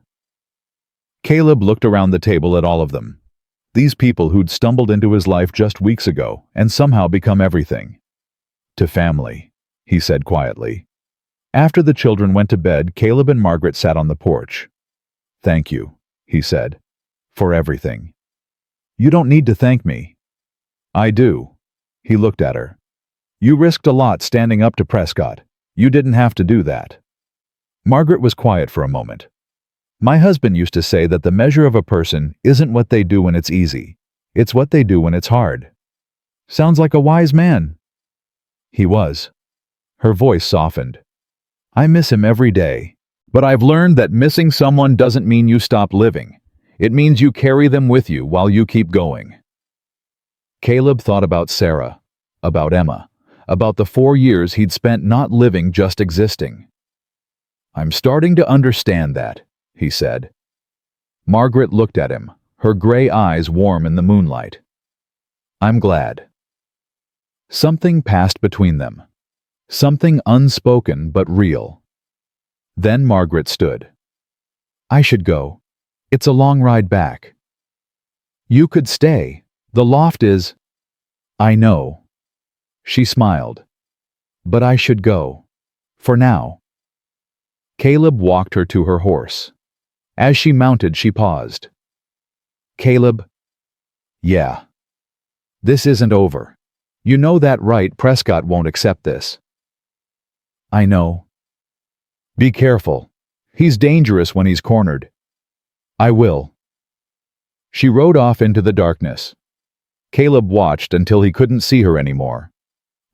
S1: Caleb looked around the table at all of them. These people who'd stumbled into his life just weeks ago and somehow become everything. To family, he said quietly. After the children went to bed, Caleb and Margaret sat on the porch. Thank you, he said, for everything. You don't need to thank me. I do. He looked at her. You risked a lot standing up to Prescott. You didn't have to do that. Margaret was quiet for a moment. My husband used to say that the measure of a person isn't what they do when it's easy. It's what they do when it's hard. Sounds like a wise man. He was. Her voice softened. I miss him every day, but I've learned that missing someone doesn't mean you stop living. It means you carry them with you while you keep going. Caleb thought about Sarah, about Emma, about the 4 years he'd spent not living, just existing. I'm starting to understand that, he said. Margaret looked at him, her gray eyes warm in the moonlight. I'm glad. Something passed between them. Something unspoken but real. Then Margaret stood. I should go. It's a long ride back. You could stay. The loft is... I know. She smiled. But I should go. For now. Caleb walked her to her horse. As she mounted, she paused. Caleb. Yeah. This isn't over. You know that, right? Prescott won't accept this. I know. Be careful. He's dangerous when he's cornered. I will. She rode off into the darkness. Caleb watched until he couldn't see her anymore.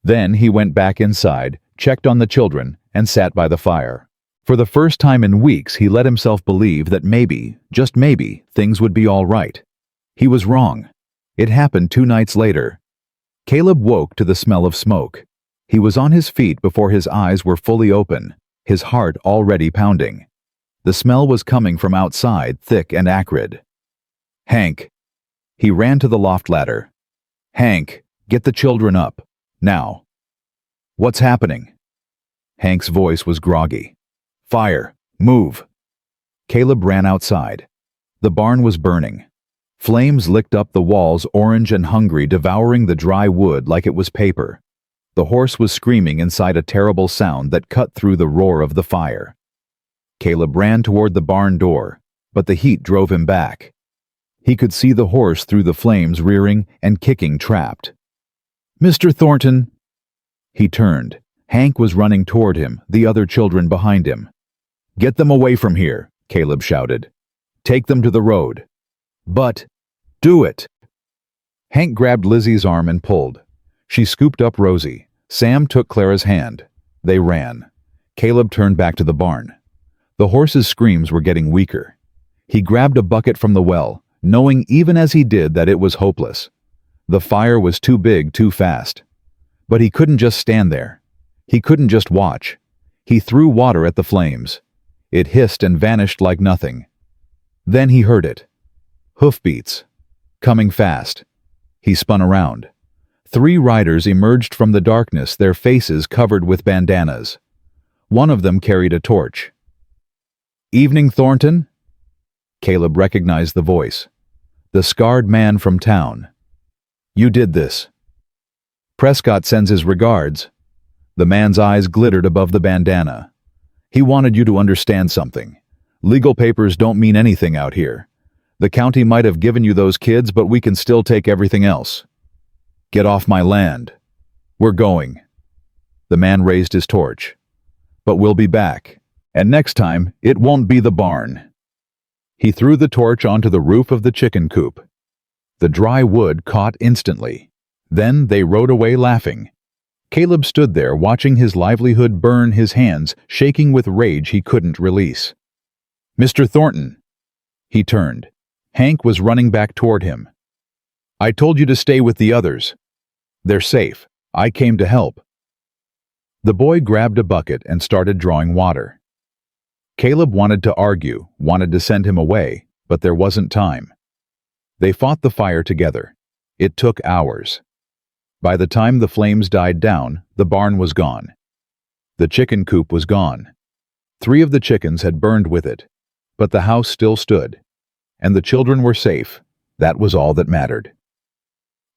S1: Then he went back inside, checked on the children, and sat by the fire. For the first time in weeks, he let himself believe that maybe, just maybe, things would be all right. He was wrong. It happened 2 nights later. Caleb woke to the smell of smoke. He was on his feet before his eyes were fully open, his heart already pounding. The smell was coming from outside, thick and acrid. "Hank." He ran to the loft ladder. "Hank, get the children up. Now." "What's happening?" Hank's voice was groggy. "Fire! Move!" Caleb ran outside. The barn was burning. Flames licked up the walls, orange and hungry, devouring the dry wood like it was paper. The horse was screaming inside a terrible sound that cut through the roar of the fire. Caleb ran toward the barn door, but the heat drove him back. He could see the horse through the flames, rearing and kicking, trapped. "Mr. Thornton!" He turned. Hank was running toward him, the other children behind him. "Get them away from here," Caleb shouted. "Take them to the road." "But, do it!" Hank grabbed Lizzie's arm and pulled. She scooped up Rosie. Sam took Clara's hand. They ran. Caleb turned back to the barn. The horse's screams were getting weaker. He grabbed a bucket from the well, knowing even as he did that it was hopeless. The fire was too big, too fast. But he couldn't just stand there. He couldn't just watch. He threw water at the flames. It hissed and vanished like nothing. Then he heard it. Hoofbeats. Coming fast. He spun around. 3 riders emerged from the darkness, their faces covered with bandanas. One of them carried a torch. "Evening, Thornton?" Caleb recognized the voice. The scarred man from town. "You did this." "Prescott sends his regards." The man's eyes glittered above the bandana. "He wanted you to understand something. Legal papers don't mean anything out here. The county might have given you those kids, but we can still take everything else. Get off my land. We're going." The man raised his torch. "But we'll be back. And next time, it won't be the barn." He threw the torch onto the roof of the chicken coop. The dry wood caught instantly. Then they rode away laughing. Caleb stood there watching his livelihood burn, his hands shaking with rage he couldn't release. "Mr. Thornton." He turned. Hank was running back toward him. "I told you to stay with the others. They're safe. I came to help." The boy grabbed a bucket and started drawing water. Caleb wanted to argue, wanted to send him away, but there wasn't time. They fought the fire together. It took hours. By the time the flames died down, the barn was gone. The chicken coop was gone. 3 of the chickens had burned with it, but the house still stood. And the children were safe. That was all that mattered.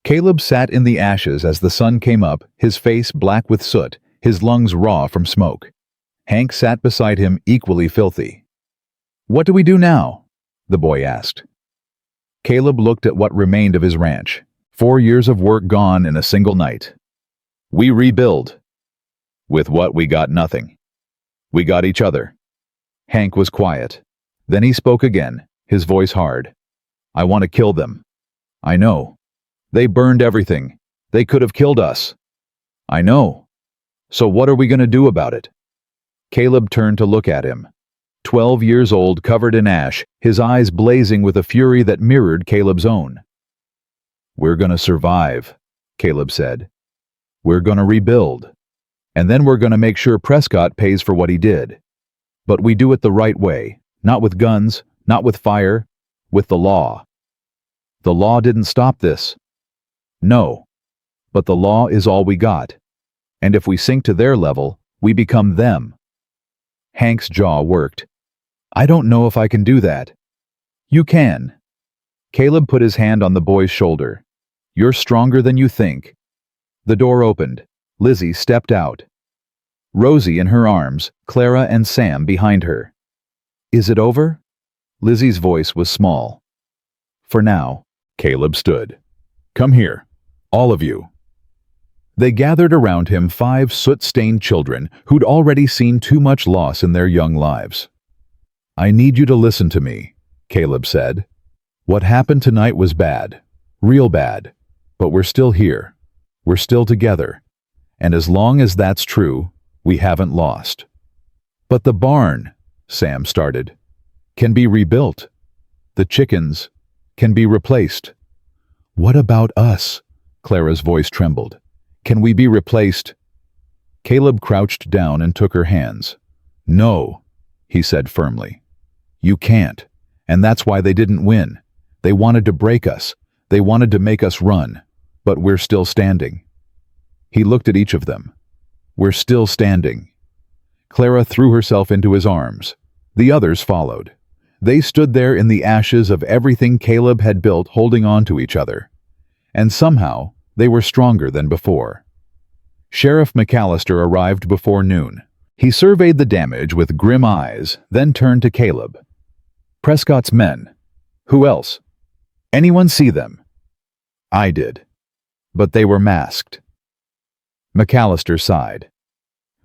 S1: Caleb sat in the ashes as the sun came up, his face black with soot, his lungs raw from smoke. Hank sat beside him, equally filthy. "What do we do now?" the boy asked. Caleb looked at what remained of his ranch. 4 years of work gone in a single night. "We rebuild." "With what? We got nothing." "We got each other." Hank was quiet. Then he spoke again, his voice hard. "I want to kill them. I know. They burned everything. They could have killed us. I know. So what are we going to do about it?" Caleb turned to look at him. 12 years old, covered in ash, his eyes blazing with a fury that mirrored Caleb's own. "We're going to survive," Caleb said. "We're going to rebuild. And then we're going to make sure Prescott pays for what he did. But we do it the right way, not with guns, not with fire, with the law. The law didn't stop this. No. But the law is all we got. And if we sink to their level, we become them." Hank's jaw worked. "I don't know if I can do that." "You can." Caleb put his hand on the boy's shoulder. "You're stronger than you think." The door opened. Lizzie stepped out. Rosie in her arms, Clara and Sam behind her. "Is it over?" Lizzie's voice was small. "For now." Caleb stood. "Come here, all of you." They gathered around him, 5 soot-stained children who'd already seen too much loss in their young lives. "I need you to listen to me," Caleb said. "What happened tonight was bad, real bad, but we're still here. We're still together. And as long as that's true, we haven't lost." But the barn, Sam started, can be rebuilt. The chickens can be replaced. What about us? Clara's voice trembled. Can we be replaced? Caleb crouched down and took her hands. No, he said firmly. You can't. And that's why they didn't win. They wanted to break us. They wanted to make us run. But we're still standing. He looked at each of them. We're still standing. Clara threw herself into his arms. The others followed. They stood there in the ashes of everything Caleb had built, holding on to each other. And somehow, they were stronger than before. Sheriff McAllister arrived before noon. He surveyed the damage with grim eyes, then turned to Caleb. Prescott's men. Who else? Anyone see them? I did. But they were masked. McAllister sighed.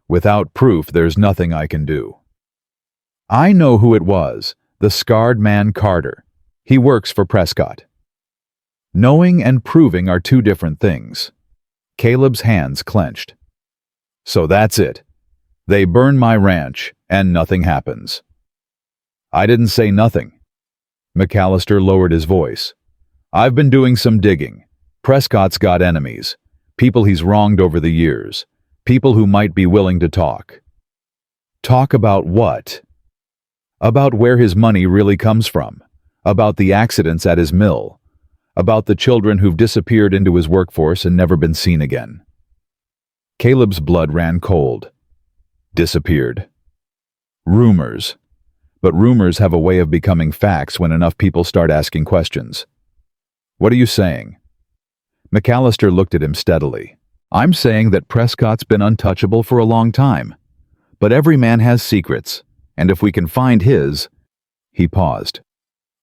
S1: Without proof, there's nothing I can do. I know who it was, the scarred man Carter. He works for Prescott. Knowing and proving are two different things. Caleb's hands clenched. So that's it. They burn my ranch, and nothing happens. I didn't say nothing. McAllister lowered his voice. I've been doing some digging. Prescott's got enemies, people he's wronged over the years, people who might be willing to talk. Talk about what? About where his money really comes from, about the accidents at his mill, about the children who've disappeared into his workforce and never been seen again. Caleb's blood ran cold. Disappeared. Rumors. But rumors have a way of becoming facts when enough people start asking questions. What are you saying? McAllister looked at him steadily. I'm saying that Prescott's been untouchable for a long time. But every man has secrets, and if we can find his... He paused.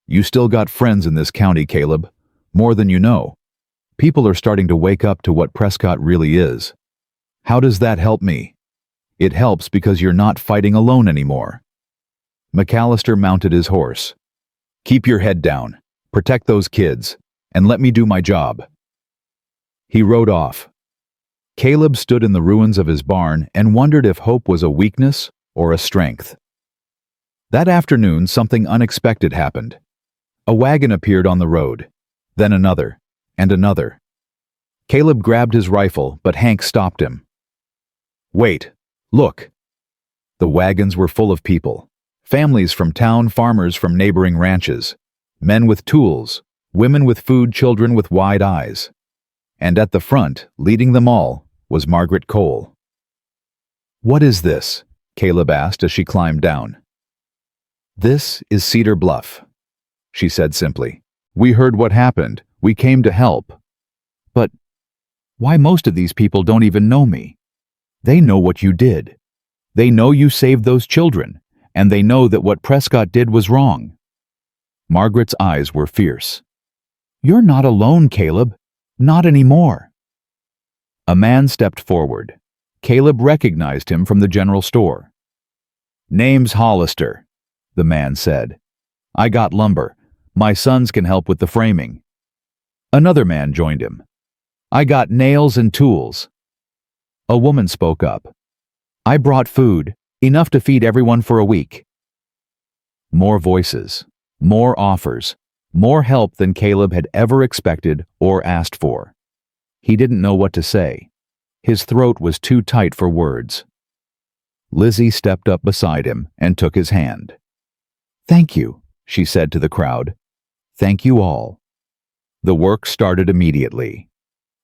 S1: You still got friends in this county, Caleb. More than you know. People are starting to wake up to what Prescott really is. How does that help me? It helps because you're not fighting alone anymore. McAllister mounted his horse. Keep your head down, protect those kids, and let me do my job. He rode off. Caleb stood in the ruins of his barn and wondered if hope was a weakness or a strength. That afternoon, something unexpected happened. A wagon appeared on the road, then another, and another. Caleb grabbed his rifle, but Hank stopped him. Wait, look. The wagons were full of people. Families from town, farmers from neighboring ranches, men with tools, women with food, children with wide eyes. And at the front, leading them all, was Margaret Cole. What is this? Caleb asked as she climbed down. This is Cedar Bluff, she said simply. We heard what happened. We came to help. But why most of these people don't even know me? They know what you did. They know you saved those children, and they know that what Prescott did was wrong. Margaret's eyes were fierce. You're not alone, Caleb. Not anymore. A man stepped forward. Caleb recognized him from the general store. Name's Hollister, the man said. I got lumber. My sons can help with the framing. Another man joined him. I got nails and tools. A woman spoke up. I brought food, enough to feed everyone for a week. More voices, more offers, more help than Caleb had ever expected or asked for. He didn't know what to say. His throat was too tight for words. Lizzie stepped up beside him and took his hand. Thank you, she said to the crowd. Thank you all. The work started immediately.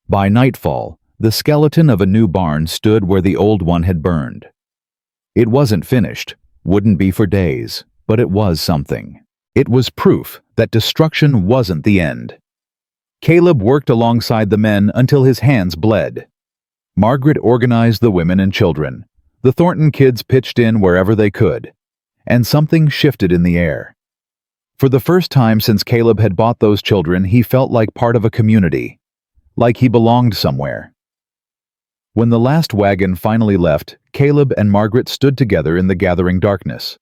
S1: By nightfall, the skeleton of a new barn stood where the old one had burned. It wasn't finished, wouldn't be for days, but it was something. It was proof that destruction wasn't the end. Caleb worked alongside the men until his hands bled. Margaret organized the women and children. The Thornton kids pitched in wherever they could. And something shifted in the air. For the first time since Caleb had bought those children, he felt like part of a community, like he belonged somewhere. When the last wagon finally left, Caleb and Margaret stood together in the gathering darkness.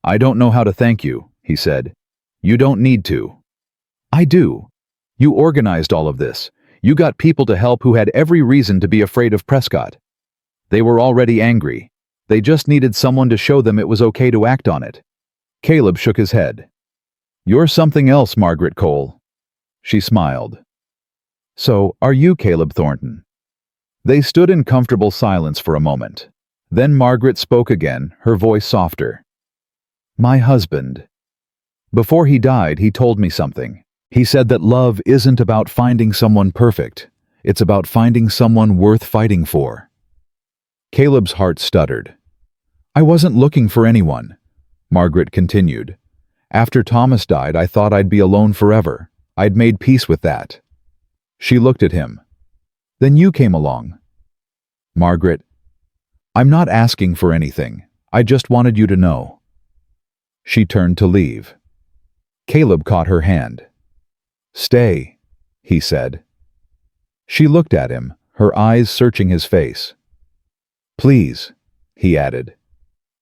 S1: I don't know how to thank you, he said. You don't need to. I do. You organized all of this. You got people to help who had every reason to be afraid of Prescott. They were already angry. They just needed someone to show them it was okay to act on it. Caleb shook his head. You're something else, Margaret Cole. She smiled. So, are you Caleb Thornton? They stood in comfortable silence for a moment. Then Margaret spoke again, her voice softer. My husband. Before he died, he told me something. He said that love isn't about finding someone perfect. It's about finding someone worth fighting for. Caleb's heart stuttered. I wasn't looking for anyone, Margaret continued. After Thomas died, I thought I'd be alone forever. I'd made peace with that. She looked at him. Then you came along. Margaret, I'm not asking for anything. I just wanted you to know. She turned to leave. Caleb caught her hand. Stay, he said. She looked at him, her eyes searching his face. Please, he added.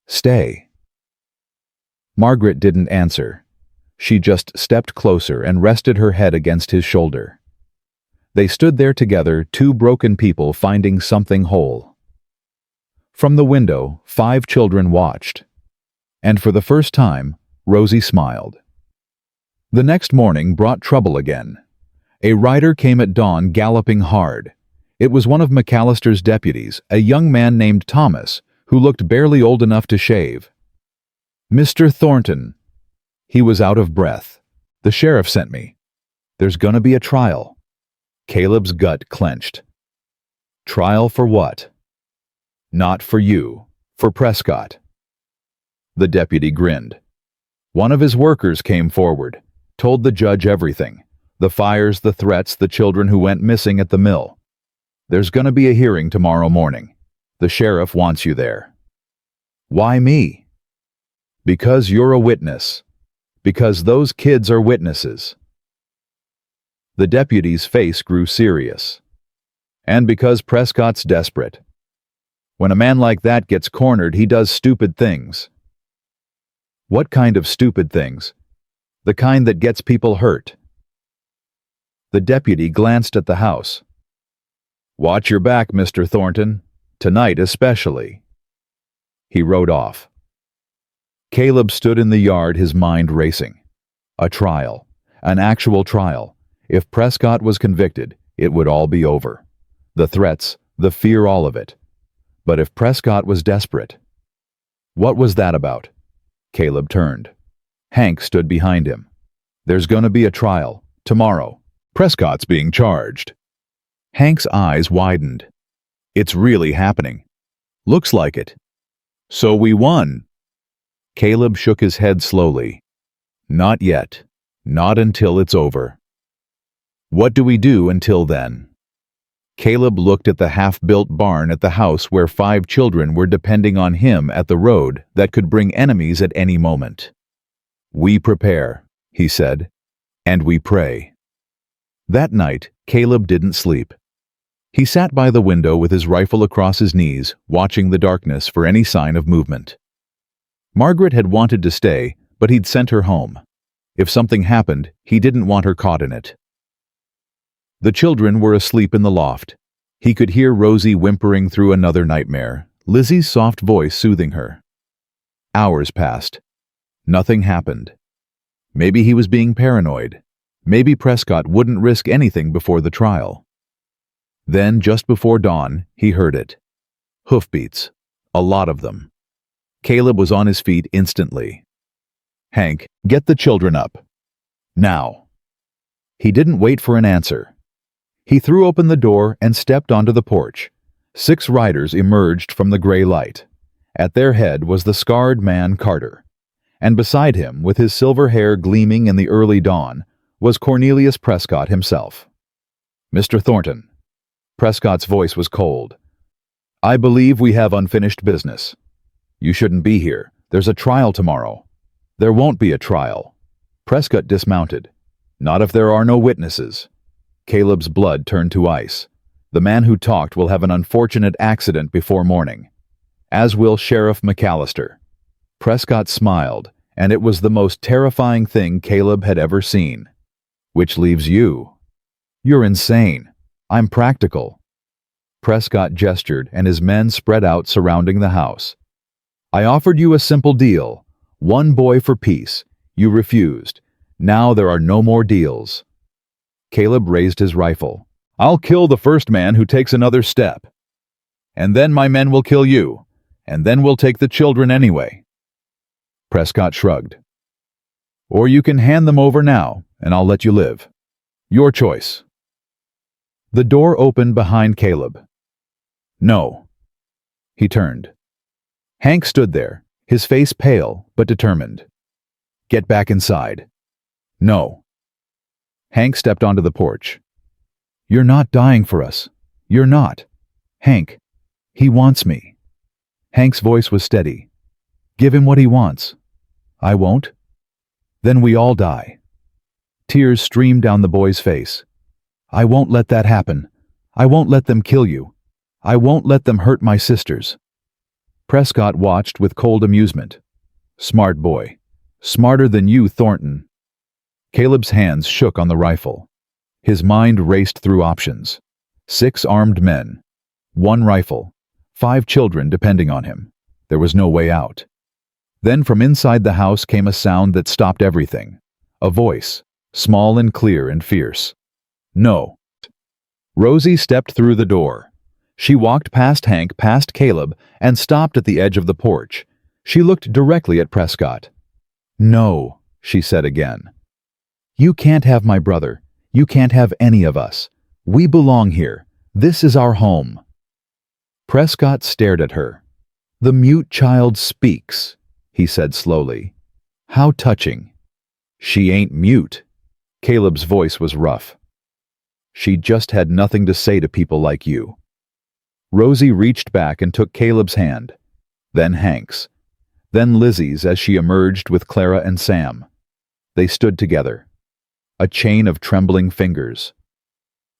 S1: Stay. Margaret didn't answer. She just stepped closer and rested her head against his shoulder. They stood there together, two broken people finding something whole. From the window, 5 children watched. And for the first time, Rosie smiled. The next morning brought trouble again. A rider came at dawn galloping hard. It was one of McAllister's deputies, a young man named Thomas, who looked barely old enough to shave. Mr. Thornton. He was out of breath. The sheriff sent me. There's gonna be a trial. Caleb's gut clenched. Trial for what? Not for you, for Prescott. The deputy grinned. One of his workers came forward, told the judge everything. The fires, the threats, the children who went missing at the mill. There's gonna be a hearing tomorrow morning. The sheriff wants you there. Why me? Because you're a witness. Because those kids are witnesses. The deputy's face grew serious. And because Prescott's desperate. When a man like that gets cornered, he does stupid things. What kind of stupid things? The kind that gets people hurt. The deputy glanced at the house. Watch your back, Mr. Thornton. Tonight especially. He rode off. Caleb stood in the yard, his mind racing. A trial. An actual trial. If Prescott was convicted, it would all be over. The threats, the fear, all of it. But if Prescott was desperate... What was that about? Caleb turned. Hank stood behind him. There's gonna be a trial. Tomorrow. Prescott's being charged. Hank's eyes widened. It's really happening. Looks like it. So we won. Caleb shook his head slowly. Not yet. Not until it's over. What do we do until then? Caleb looked at the half-built barn at the house where 5 children were depending on him at the road that could bring enemies at any moment. We prepare, he said, and we pray. That night, Caleb didn't sleep. He sat by the window with his rifle across his knees, watching the darkness for any sign of movement. Margaret had wanted to stay, but he'd sent her home. If something happened, he didn't want her caught in it. The children were asleep in the loft. He could hear Rosie whimpering through another nightmare, Lizzie's soft voice soothing her. Hours passed. Nothing happened. Maybe he was being paranoid. Maybe Prescott wouldn't risk anything before the trial. Then, just before dawn, he heard it. Hoofbeats. A lot of them. Caleb was on his feet instantly. Hank, get the children up. Now. He didn't wait for an answer. He threw open the door and stepped onto the porch. 6 riders emerged from the gray light. At their head was the scarred man Carter. And beside him, with his silver hair gleaming in the early dawn, was Cornelius Prescott himself. Mr. Thornton. Prescott's voice was cold. I believe we have unfinished business. You shouldn't be here. There's a trial tomorrow. There won't be a trial. Prescott dismounted. Not if there are no witnesses. Caleb's blood turned to ice. The man who talked will have an unfortunate accident before morning. As will Sheriff McAllister. Prescott smiled, and it was the most terrifying thing Caleb had ever seen. Which leaves you. You're insane. I'm practical. Prescott gestured, and his men spread out surrounding the house. I offered you a simple deal. One boy for peace. You refused. Now there are no more deals. Caleb raised his rifle. I'll kill the first man who takes another step. And then my men will kill you. And then we'll take the children anyway. Prescott shrugged. Or you can hand them over now, and I'll let you live. Your choice. The door opened behind Caleb. No. He turned. Hank stood there, his face pale but determined. Get back inside. No. Hank stepped onto the porch. You're not dying for us. You're not. Hank. He wants me. Hank's voice was steady. Give him what he wants. I won't. Then we all die. Tears streamed down the boy's face. I won't let that happen. I won't let them kill you. I won't let them hurt my sisters. Prescott watched with cold amusement. Smart boy. Smarter than you, Thornton. Caleb's hands shook on the rifle. His mind raced through options. 6 armed men. 1 rifle. 5 children depending on him. There was no way out. Then from inside the house came a sound that stopped everything. A voice, small and clear and fierce. No. Rosie stepped through the door. She walked past Hank, past Caleb, and stopped at the edge of the porch. She looked directly at Prescott. No, she said again. You can't have my brother. You can't have any of us. We belong here. This is our home. Prescott stared at her. The mute child speaks, he said slowly. How touching. She ain't mute. Caleb's voice was rough. She just had nothing to say to people like you. Rosie reached back and took Caleb's hand, then Hank's, then Lizzie's as she emerged with Clara and Sam. They stood together. A chain of trembling fingers.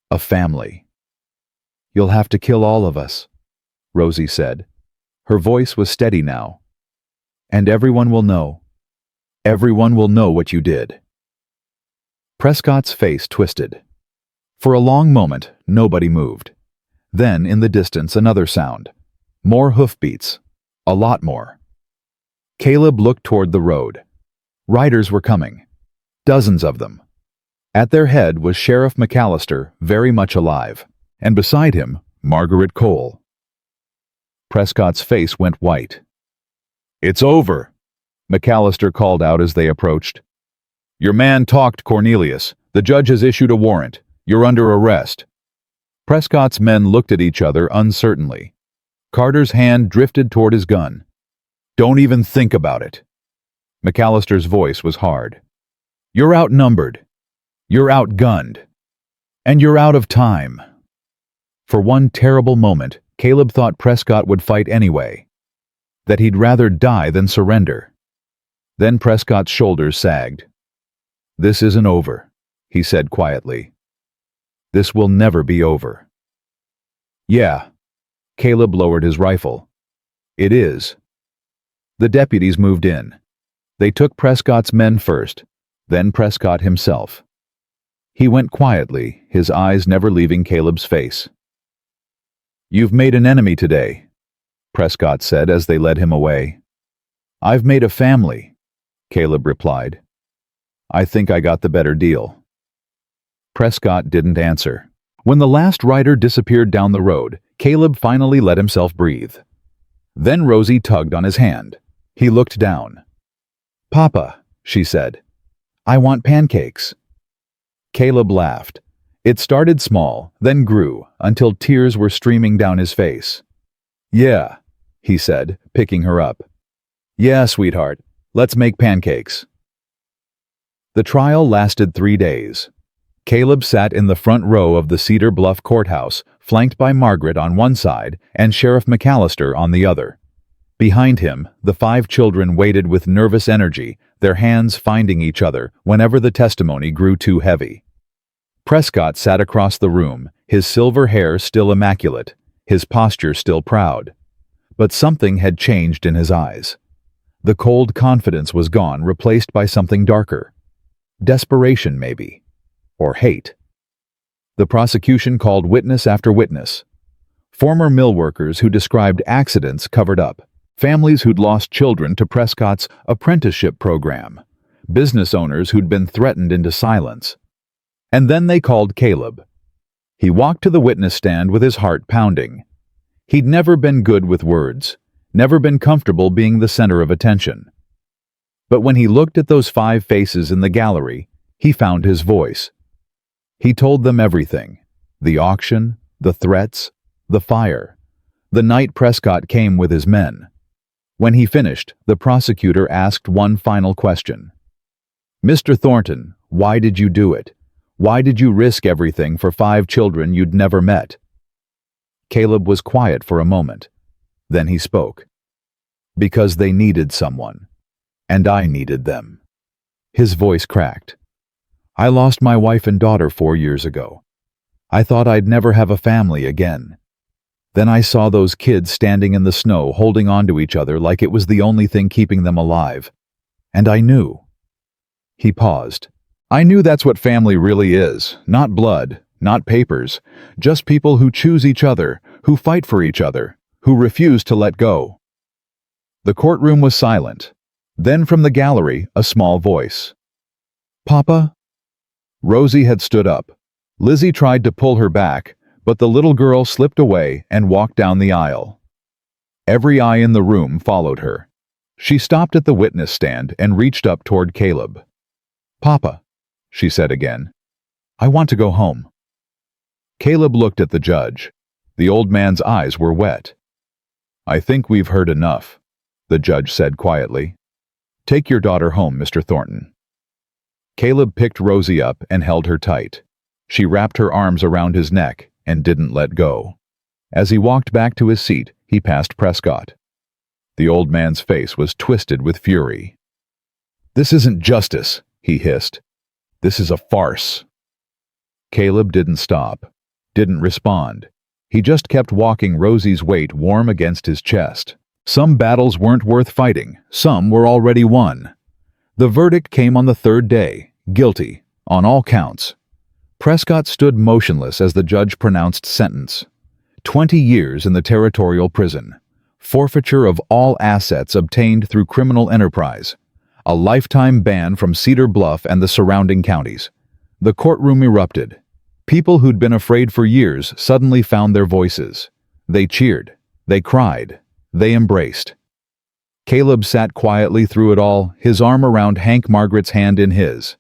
S1: A family. You'll have to kill all of us, Rosie said. Her voice was steady now. And everyone will know. Everyone will know what you did. Prescott's face twisted. For a long moment, nobody moved. Then, in the distance, another sound. More hoofbeats. A lot more. Caleb looked toward the road. Riders were coming. Dozens of them. At their head was Sheriff McAllister, very much alive, and beside him, Margaret Cole. Prescott's face went white. It's over, McAllister called out as they approached. Your man talked, Cornelius. The judge has issued a warrant. You're under arrest. Prescott's men looked at each other uncertainly. Carter's hand drifted toward his gun. Don't even think about it. McAllister's voice was hard. You're outnumbered. You're outgunned. And you're out of time. For one terrible moment, Caleb thought Prescott would fight anyway. That he'd rather die than surrender. Then Prescott's shoulders sagged. This isn't over, he said quietly. This will never be over. Yeah. Caleb lowered his rifle. It is. The deputies moved in. They took Prescott's men first, then Prescott himself. He went quietly, his eyes never leaving Caleb's face. You've made an enemy today, Prescott said as they led him away. I've made a family, Caleb replied. I think I got the better deal. Prescott didn't answer. When the last rider disappeared down the road, Caleb finally let himself breathe. Then Rosie tugged on his hand. He looked down. Papa, she said, I want pancakes. Caleb laughed. It started small, then grew, until tears were streaming down his face. Yeah, he said, picking her up. Yeah, sweetheart, let's make pancakes. The trial lasted 3 days. Caleb sat in the front row of the Cedar Bluff courthouse, flanked by Margaret on one side and Sheriff McAllister on the other. Behind him, the 5 children waited with nervous energy, their hands finding each other whenever the testimony grew too heavy. Prescott sat across the room, his silver hair still immaculate, his posture still proud. But something had changed in his eyes. The cold confidence was gone, replaced by something darker. Desperation, maybe. Or hate. The prosecution called witness after witness. Former mill workers who described accidents covered up. Families who'd lost children to Prescott's apprenticeship program. Business owners who'd been threatened into silence. And then they called Caleb. He walked to the witness stand with his heart pounding. He'd never been good with words, never been comfortable being the center of attention. But when he looked at those 5 faces in the gallery, he found his voice. He told them everything: the auction, the threats, the fire, the night Prescott came with his men. When he finished, the prosecutor asked one final question. "Mr. Thornton, why did you do it? Why did you risk everything for 5 children you'd never met?" Caleb was quiet for a moment. Then he spoke. "Because they needed someone, and I needed them." His voice cracked. "I lost my wife and daughter 4 years ago. I thought I'd never have a family again. Then I saw those kids standing in the snow holding on to each other like it was the only thing keeping them alive. And I knew." He paused. "I knew that's what family really is. Not blood, not papers. Just people who choose each other, who fight for each other, who refuse to let go." The courtroom was silent. Then from the gallery, a small voice. "Papa?" Rosie had stood up. Lizzie tried to pull her back, but the little girl slipped away and walked down the aisle. Every eye in the room followed her. She stopped at the witness stand and reached up toward Caleb. "Papa," she said again, "I want to go home." Caleb looked at the judge. The old man's eyes were wet. "I think we've heard enough," the judge said quietly. "Take your daughter home, Mr. Thornton." Caleb picked Rosie up and held her tight. She wrapped her arms around his neck and didn't let go. As he walked back to his seat, he passed Prescott. The old man's face was twisted with fury. "This isn't justice," he hissed. "This is a farce." Caleb didn't stop, didn't respond. He just kept walking, Rosie's weight warm against his chest. Some battles weren't worth fighting, some were already won. The verdict came on the 3rd day, guilty, on all counts. Prescott stood motionless as the judge pronounced sentence. 20 years in the territorial prison. Forfeiture of all assets obtained through criminal enterprise. A lifetime ban from Cedar Bluff and the surrounding counties. The courtroom erupted. People who'd been afraid for years suddenly found their voices. They cheered. They cried. They embraced. Caleb sat quietly through it all, his arm around Hank Margaret's hand in his.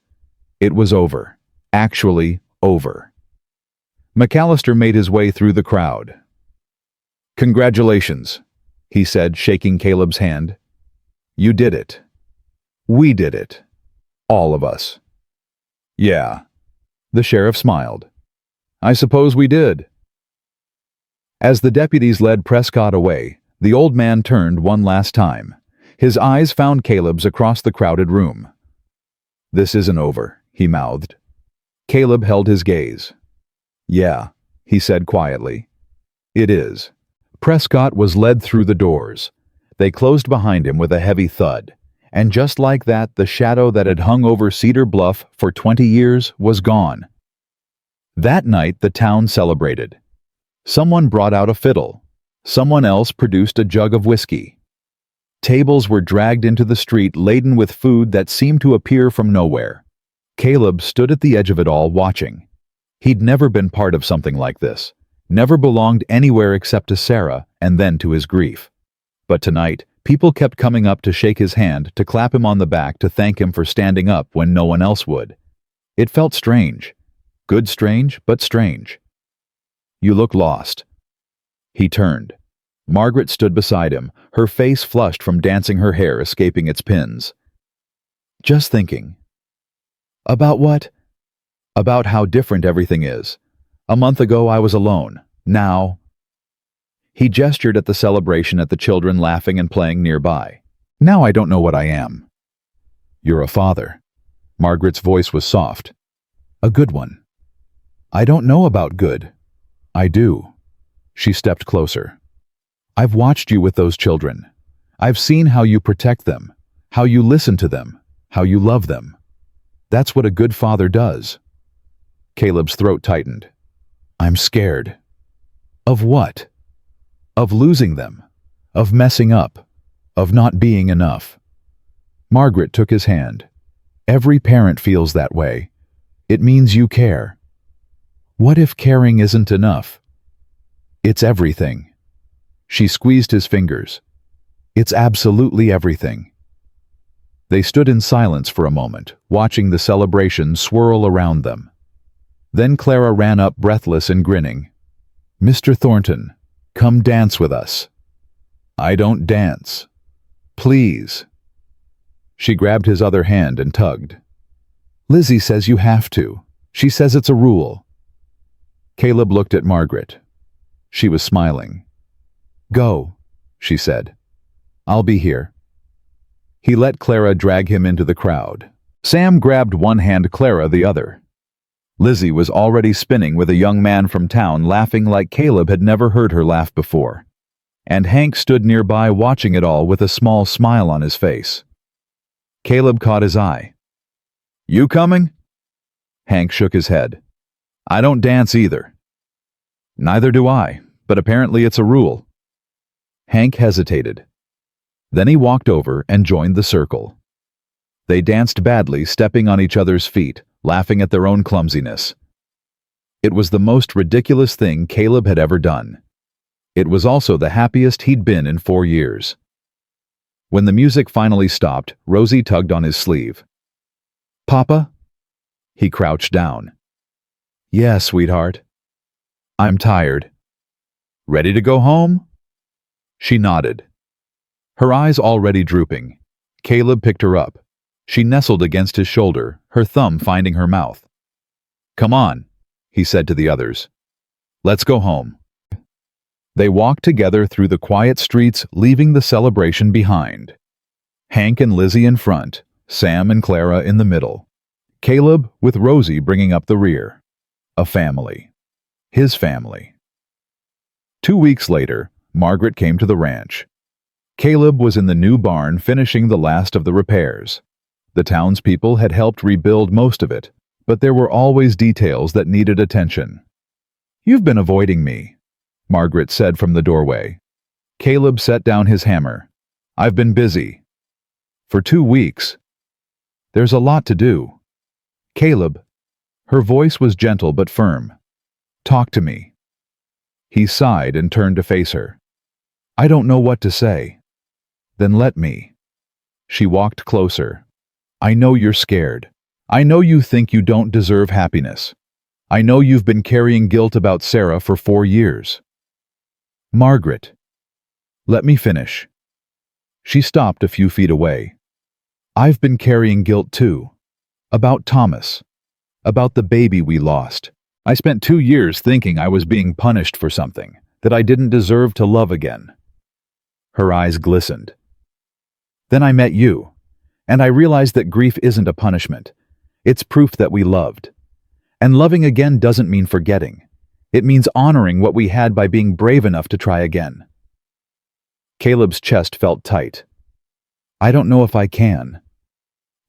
S1: It was over. Actually, over. McAllister made his way through the crowd. "Congratulations," he said, shaking Caleb's hand. "You did it. We did it. All of us." "Yeah." The sheriff smiled. "I suppose we did." As the deputies led Prescott away, the old man turned one last time. His eyes found Caleb's across the crowded room. "This isn't over," he mouthed. Caleb held his gaze. "Yeah," he said quietly. "It is." Prescott was led through the doors. They closed behind him with a heavy thud, and just like that, the shadow that had hung over Cedar Bluff for 20 years was gone. That night, the town celebrated. Someone brought out a fiddle. Someone else produced a jug of whiskey. Tables were dragged into the street laden with food that seemed to appear from nowhere. Caleb stood at the edge of it all, watching. He'd never been part of something like this, never belonged anywhere except to Sarah and then to his grief. But tonight, people kept coming up to shake his hand, to clap him on the back, to thank him for standing up when no one else would. It felt strange. Good strange, but strange. "You look lost." He turned. Margaret stood beside him, her face flushed from dancing, her hair escaping its pins. "Just thinking." "About what?" "About how different everything is. A month ago I was alone. Now—" He gestured at the celebration, at the children laughing and playing nearby. "Now I don't know what I am." "You're a father." Margaret's voice was soft. "A good one." "I don't know about good." "I do." She stepped closer. "I've watched you with those children. I've seen how you protect them, how you listen to them, how you love them. That's what a good father does." Caleb's throat tightened. "I'm scared." "Of what?" "Of losing them. Of messing up. of not being enough. Margaret took his hand. Every parent feels that way. It means you care. What if caring isn't enough? It's everything. She squeezed his fingers. It's absolutely everything. They stood in silence for a moment, watching the celebration swirl around them. Then Clara ran up, breathless and grinning. "Mr. Thornton, come dance with us." "I don't dance." "Please." She grabbed his other hand and tugged. "Lizzie says you have to. She says it's a rule." Caleb looked at Margaret. She was smiling. "Go," she said. "I'll be here." He let Clara drag him into the crowd. Sam grabbed one hand, Clara the other. Lizzie was already spinning with a young man from town, laughing like Caleb had never heard her laugh before. And Hank stood nearby watching it all with a small smile on his face. Caleb caught his eye. "You coming?" Hank shook his head. "I don't dance either." "Neither do I, but apparently it's a rule." Hank hesitated. Then he walked over and joined the circle. They danced badly, stepping on each other's feet, laughing at their own clumsiness. It was the most ridiculous thing Caleb had ever done. It was also the happiest he'd been in 4 years. When the music finally stopped, Rosie tugged on his sleeve. "Papa?" He crouched down. "Yeah, sweetheart." "I'm tired." "Ready to go home?" She nodded. Her eyes already drooping. Caleb picked her up. She nestled against his shoulder, her thumb finding her mouth. "Come on," he said to the others. "Let's go home." They walked together through the quiet streets, leaving the celebration behind. Hank and Lizzie in front, Sam and Clara in the middle. Caleb with Rosie bringing up the rear. A family. His family. 2 weeks later, Margaret came to the ranch. Caleb was in the new barn finishing the last of the repairs. The townspeople had helped rebuild most of it, but there were always details that needed attention. "You've been avoiding me," Margaret said from the doorway. Caleb set down his hammer. "I've been busy." "For 2 weeks." "There's a lot to do." "Caleb." Her voice was gentle but firm. "Talk to me." He sighed and turned to face her. "I don't know what to say." "Then let me." She walked closer. "I know you're scared. I know you think you don't deserve happiness. I know you've been carrying guilt about Sarah for 4 years." "Margaret." "Let me finish." She stopped a few feet away. "I've been carrying guilt too. About Thomas. About the baby we lost. I spent 2 years thinking I was being punished for something, that I didn't deserve to love again." Her eyes glistened. "Then I met you, and I realized that grief isn't a punishment. It's proof that we loved. And loving again doesn't mean forgetting. It means honoring what we had by being brave enough to try again." Caleb's chest felt tight. "I don't know if I can."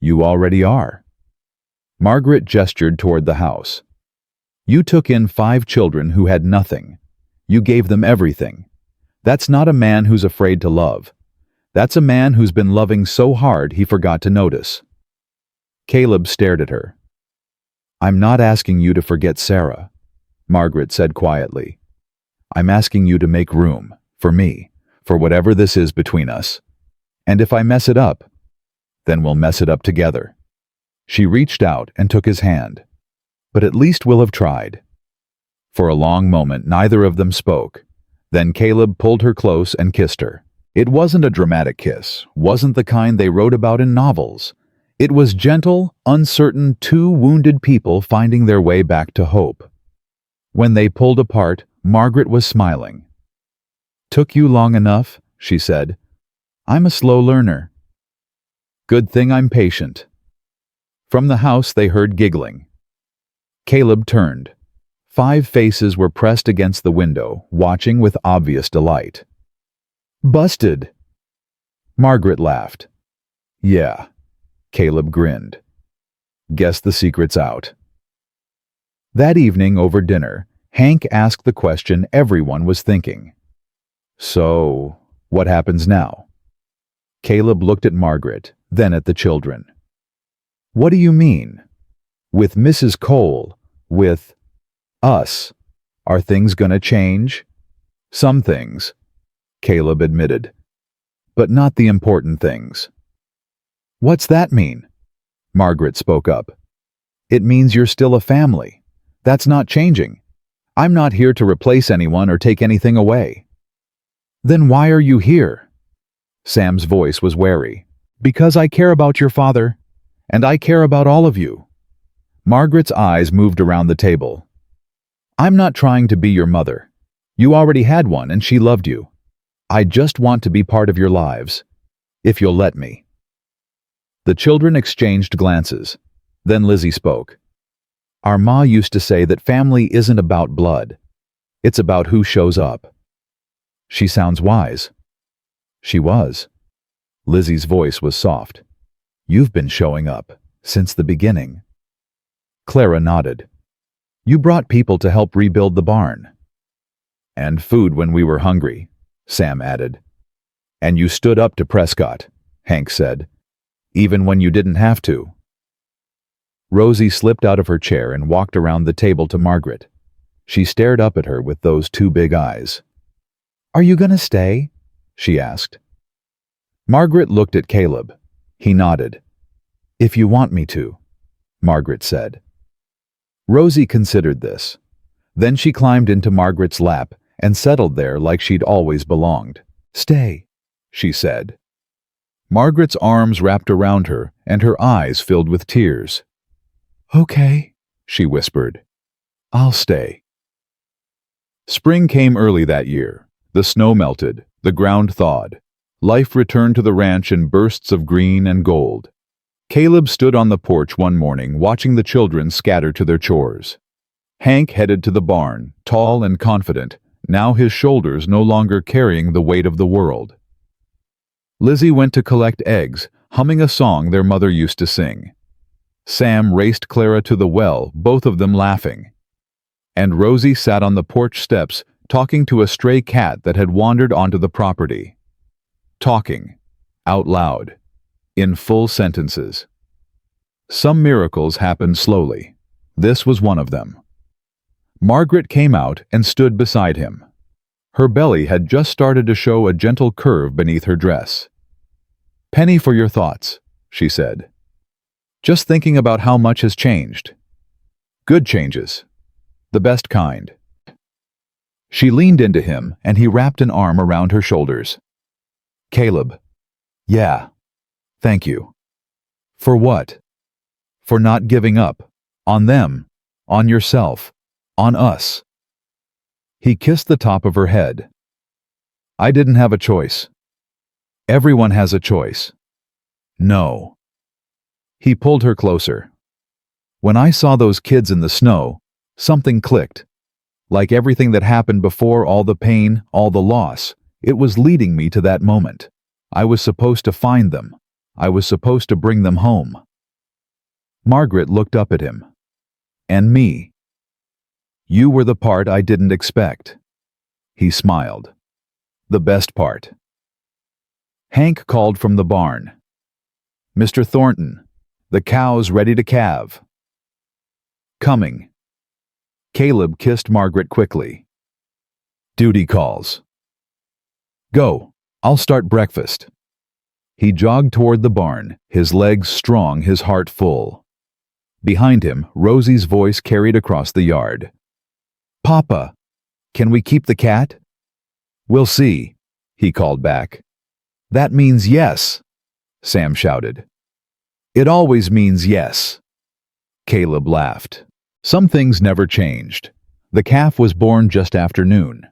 S1: "You already are." Margaret gestured toward the house. "You took in 5 children who had nothing. You gave them everything. That's not a man who's afraid to love. That's a man who's been loving so hard he forgot to notice." Caleb stared at her. "I'm not asking you to forget Sarah," Margaret said quietly. "I'm asking you to make room, for me, for whatever this is between us. And if I mess it up, then we'll mess it up together." She reached out and took his hand. "But at least we'll have tried." For a long moment, neither of them spoke. Then Caleb pulled her close and kissed her. It wasn't a dramatic kiss, wasn't the kind they wrote about in novels. It was gentle, uncertain, 2 wounded people finding their way back to hope. When they pulled apart, Margaret was smiling. "Took you long enough," she said. "I'm a slow learner." "Good thing I'm patient." From the house they heard giggling. Caleb turned. 5 faces were pressed against the window, watching with obvious delight. "Busted!" Margaret laughed. "Yeah." Caleb grinned. "Guess the secret's out." That evening over dinner, Hank asked the question everyone was thinking. "So, what happens now?" Caleb looked at Margaret, then at the children. What do you mean? With Mrs. Cole, with us, are things gonna change? Some things, Caleb admitted, but not the important things. What's that mean? Margaret spoke up. It means you're still a family. That's not changing. I'm not here to replace anyone or take anything away. Then why are you here? Sam's voice was wary. Because I care about your father, and I care about all of you. Margaret's eyes moved around the table. I'm not trying to be your mother. You already had one and she loved you. I just want to be part of your lives, if you'll let me. The children exchanged glances. Then Lizzie spoke. Our ma used to say that family isn't about blood. It's about who shows up. She sounds wise. She was. Lizzie's voice was soft. You've been showing up since the beginning. Clara nodded. You brought people to help rebuild the barn. And food when we were hungry, Sam added. And you stood up to Prescott, Hank said, even when you didn't have to. Rosie slipped out of her chair and walked around the table to Margaret. She stared up at her with those two big eyes. Are you gonna stay? She asked. Margaret looked at Caleb. He nodded. If you want me to, Margaret said. Rosie considered this. Then she climbed into Margaret's lap and settled there like she'd always belonged. Stay, she said. Margaret's arms wrapped around her and her eyes filled with tears. Okay, she whispered. I'll stay. Spring came early that year. The snow melted, the ground thawed. Life returned to the ranch in bursts of green and gold. Caleb stood on the porch one morning watching the children scatter to their chores. Hank headed to the barn, tall and confident, now his shoulders no longer carrying the weight of the world. Lizzie went to collect eggs, humming a song their mother used to sing. Sam raced Clara to the well, both of them laughing. And Rosie sat on the porch steps, talking to a stray cat that had wandered onto the property. Talking, out loud, in full sentences. Some miracles happened slowly. This was one of them. Margaret came out and stood beside him. Her belly had just started to show a gentle curve beneath her dress. Penny for your thoughts, she said. Just thinking about how much has changed. Good changes. The best kind. She leaned into him and he wrapped an arm around her shoulders. Caleb. Yeah. Thank you. For what? For not giving up. On them. On yourself. On us. He kissed the top of her head. I didn't have a choice. Everyone has a choice. No. He pulled her closer. When I saw those kids in the snow, something clicked. Like everything that happened before, all the pain, all the loss, it was leading me to that moment. I was supposed to find them. I was supposed to bring them home. Margaret looked up at him. And me. You were the part I didn't expect. He smiled. The best part. Hank called from the barn. Mr. Thornton, the cow's ready to calve. Coming. Caleb kissed Margaret quickly. Duty calls. Go, I'll start breakfast. He jogged toward the barn, his legs strong, his heart full. Behind him, Rosie's voice carried across the yard. Papa, can we keep the cat? We'll see, he called back. That means yes, Sam shouted. It always means yes. Caleb laughed. Some things never changed. The calf was born just after noon.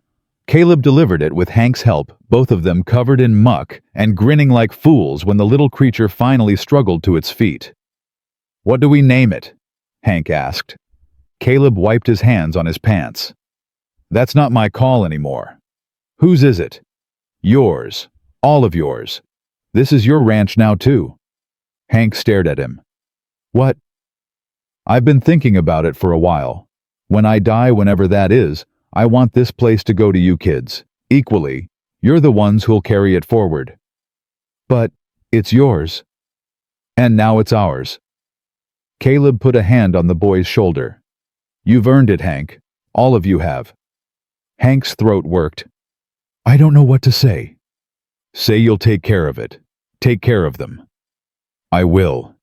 S1: Caleb delivered it with Hank's help, both of them covered in muck and grinning like fools when the little creature finally struggled to its feet. What do we name it? Hank asked. Caleb wiped his hands on his pants. That's not my call anymore. Whose is it? Yours. All of yours. This is your ranch now too. Hank stared at him. What? I've been thinking about it for a while. When I die, whenever that is, I want this place to go to you kids. Equally, you're the ones who'll carry it forward. But, It's yours. And now it's ours. Caleb put a hand on the boy's shoulder. You've earned it, Hank. All of you have. Hank's throat worked. I don't know what to say. Say you'll take care of it. Take care of them. I will.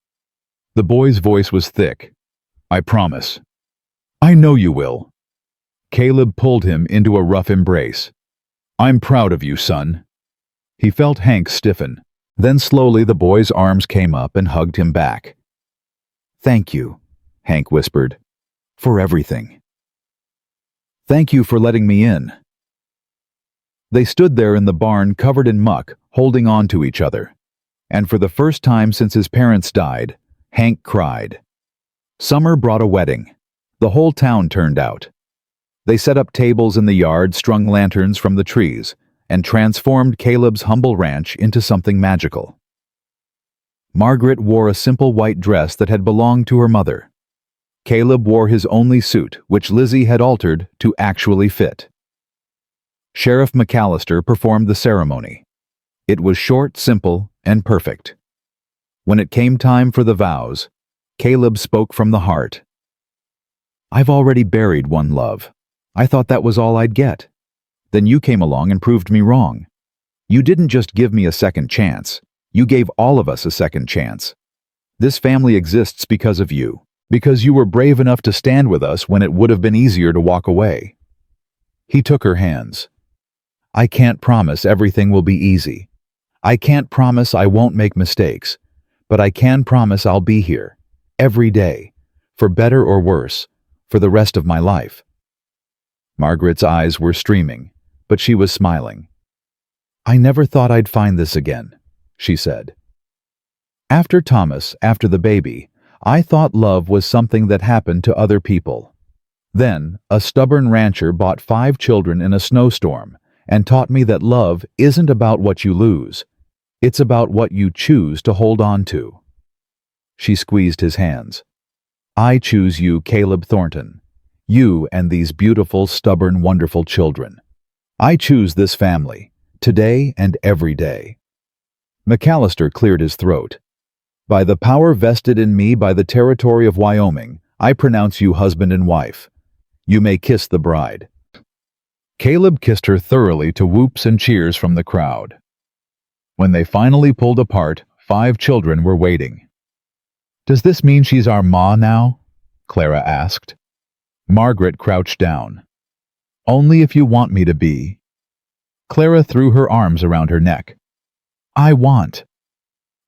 S1: The boy's voice was thick. I promise. I know you will. Caleb pulled him into a rough embrace. I'm proud of you, son. He felt Hank stiffen. Then slowly the boy's arms came up and hugged him back. Thank you, Hank whispered, for everything. Thank you for letting me in. They stood there in the barn covered in muck, holding on to each other. And for the first time since his parents died, Hank cried. Summer brought a wedding. The whole town turned out. They set up tables in the yard, strung lanterns from the trees, and transformed Caleb's humble ranch into something magical. Margaret wore a simple white dress that had belonged to her mother. Caleb wore his only suit, which Lizzie had altered to actually fit. Sheriff McAllister performed the ceremony. It was short, simple, and perfect. When it came time for the vows, Caleb spoke from the heart. I've already buried one love. I thought that was all I'd get. Then you came along and proved me wrong. You didn't just give me a second chance. You gave all of us a second chance. This family exists because of you, because you were brave enough to stand with us when it would have been easier to walk away. He took her hands. I can't promise everything will be easy. I can't promise I won't make mistakes, but I can promise I'll be here, every day, for better or worse, for the rest of my life. Margaret's eyes were streaming, but she was smiling. I never thought I'd find this again, she said. After Thomas, after the baby, I thought love was something that happened to other people. Then, a stubborn rancher bought 5 children in a snowstorm and taught me that love isn't about what you lose. It's about what you choose to hold on to. She squeezed his hands. I choose you, Caleb Thornton. You and these beautiful, stubborn, wonderful children. I choose this family, today and every day. McAllister cleared his throat. By the power vested in me by the territory of Wyoming, I pronounce you husband and wife. You may kiss the bride. Caleb kissed her thoroughly to whoops and cheers from the crowd. When they finally pulled apart, 5 children were waiting. Does this mean she's our ma now? Clara asked. Margaret crouched down. Only if you want me to be. Clara threw her arms around her neck. I want.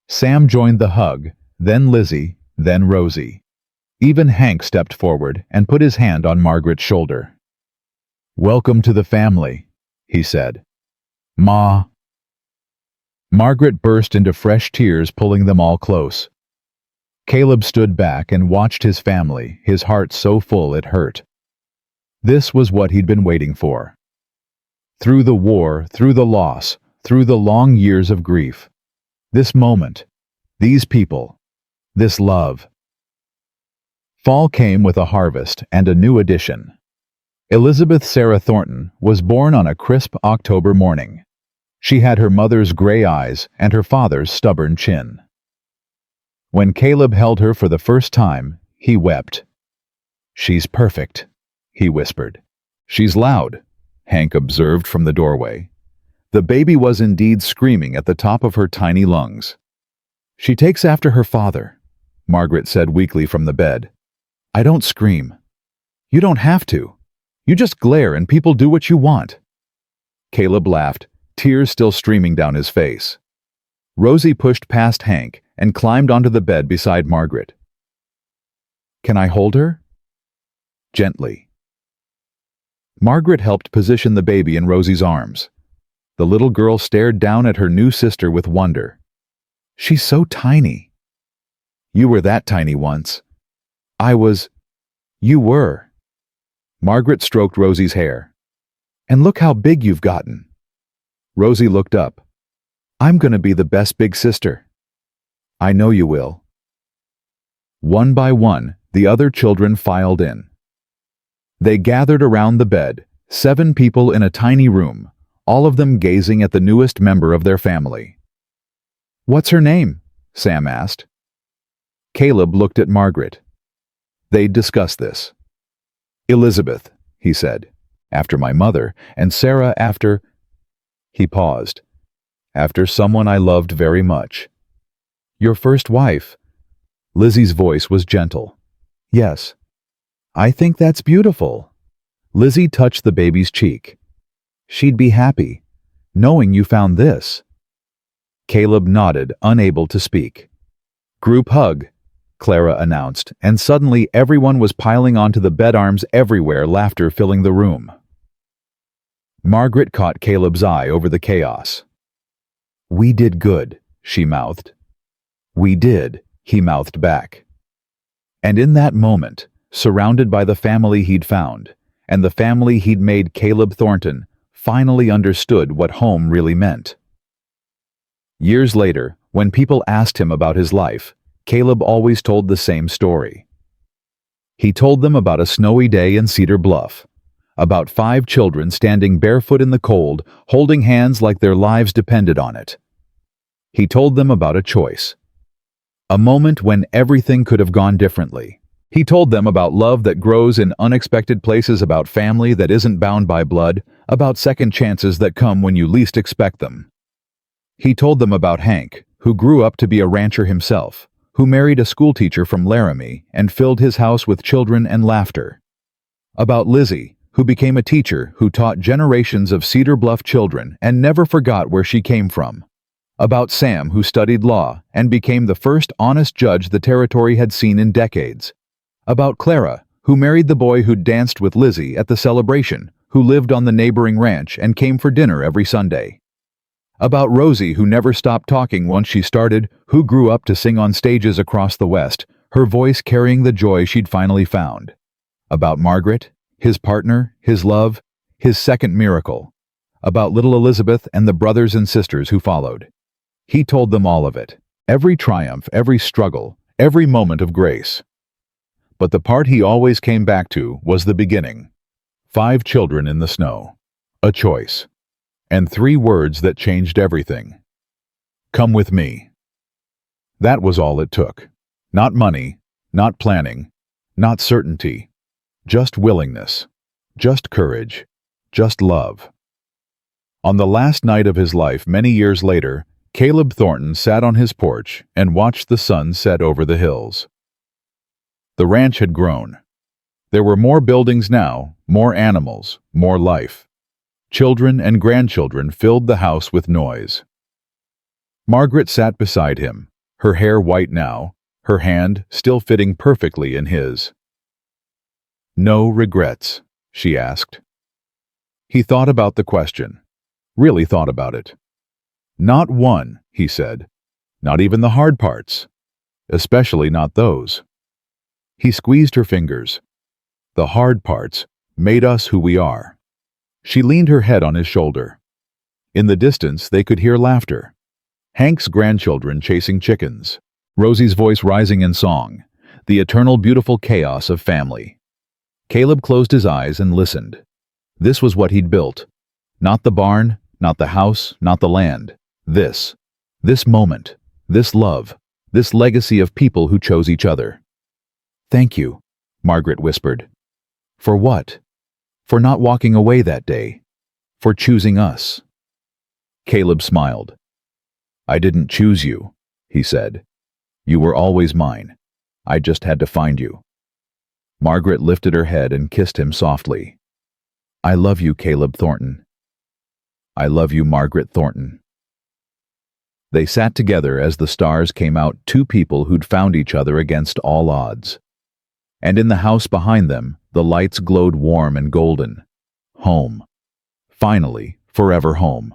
S1: Sam joined the hug, then Lizzie, then Rosie. Even Hank stepped forward and put his hand on Margaret's shoulder. Welcome to the family, he said. Ma. Margaret burst into fresh tears, pulling them all close. Caleb stood back and watched his family, his heart so full it hurt. This was what he'd been waiting for. Through the war, through the loss, through the long years of grief. This moment, these people, this love. Fall came with a harvest and a new addition. Elizabeth Sarah Thornton was born on a crisp October morning. She had her mother's gray eyes and her father's stubborn chin. When Caleb held her for the first time, he wept. She's perfect, he whispered. She's loud, Hank observed from the doorway. The baby was indeed screaming at the top of her tiny lungs. She takes after her father, Margaret said weakly from the bed. I don't scream. You don't have to. You just glare and people do what you want. Caleb laughed, tears still streaming down his face. Rosie pushed past Hank and climbed onto the bed beside Margaret. Can I hold her? Gently. Margaret helped position the baby in Rosie's arms. The little girl stared down at her new sister with wonder. She's so tiny. You were that tiny once. You were. Margaret stroked Rosie's hair. And look how big you've gotten. Rosie looked up. I'm going to be the best big sister. I know you will. One by one, the other children filed in. They gathered around the bed, 7 people in a tiny room, all of them gazing at the newest member of their family. "What's her name?" Sam asked. Caleb looked at Margaret. They'd discussed this. "Elizabeth," he said, "after my mother, and Sarah after—" He paused. "After someone I loved very much." "Your first wife?" Lizzie's voice was gentle. "Yes." "I think that's beautiful." Lizzie touched the baby's cheek. "She'd be happy, knowing you found this." Caleb nodded, unable to speak. "Group hug," Clara announced, and suddenly everyone was piling onto the bed arms everywhere, laughter filling the room. Margaret caught Caleb's eye over the chaos. "We did good," she mouthed. "We did," he mouthed back. And in that moment, surrounded by the family he'd found, and the family he'd made, Caleb Thornton finally understood what home really meant. Years later, when people asked him about his life, Caleb always told the same story. He told them about a snowy day in Cedar Bluff, about 5 children standing barefoot in the cold, holding hands like their lives depended on it. He told them about a choice, a moment when everything could have gone differently. He told them about love that grows in unexpected places, about family that isn't bound by blood, about second chances that come when you least expect them. He told them about Hank, who grew up to be a rancher himself, who married a schoolteacher from Laramie and filled his house with children and laughter. About Lizzie, who became a teacher who taught generations of Cedar Bluff children and never forgot where she came from. About Sam, who studied law and became the first honest judge the territory had seen in decades. About Clara, who married the boy who danced with Lizzie at the celebration, who lived on the neighboring ranch and came for dinner every Sunday. About Rosie, who never stopped talking once she started, who grew up to sing on stages across the West, her voice carrying the joy she'd finally found. About Margaret, his partner, his love, his second miracle. About little Elizabeth and the brothers and sisters who followed. He told them all of it, every triumph, every struggle, every moment of grace. But the part he always came back to was the beginning. 5 children in the snow. A choice. And 3 words that changed everything. "Come with me." That was all it took. Not money, not planning, not certainty. Just willingness. Just courage. Just love. On the last night of his life, many years later, Caleb Thornton sat on his porch and watched the sun set over the hills. The ranch had grown. There were more buildings now, more animals, more life. Children and grandchildren filled the house with noise. Margaret sat beside him, her hair white now, her hand still fitting perfectly in his. "No regrets?" she asked. He thought about the question, really thought about it. "Not one," he said. "Not even the hard parts. Especially not those." He squeezed her fingers. "The hard parts made us who we are." She leaned her head on his shoulder. In the distance, they could hear laughter. Hank's grandchildren chasing chickens, Rosie's voice rising in song, the eternal beautiful chaos of family. Caleb closed his eyes and listened. This was what he'd built. Not the barn, not the house, not the land. This moment, this love, this legacy of people who chose each other. "Thank you," Margaret whispered. "For what? For not walking away that day. For choosing us." Caleb smiled. "I didn't choose you," he said. "You were always mine. I just had to find you." Margaret lifted her head and kissed him softly. "I love you, Caleb Thornton." "I love you, Margaret Thornton." They sat together as the stars came out, 2 people who'd found each other against all odds. And in the house behind them, the lights glowed warm and golden. Home. Finally, forever home.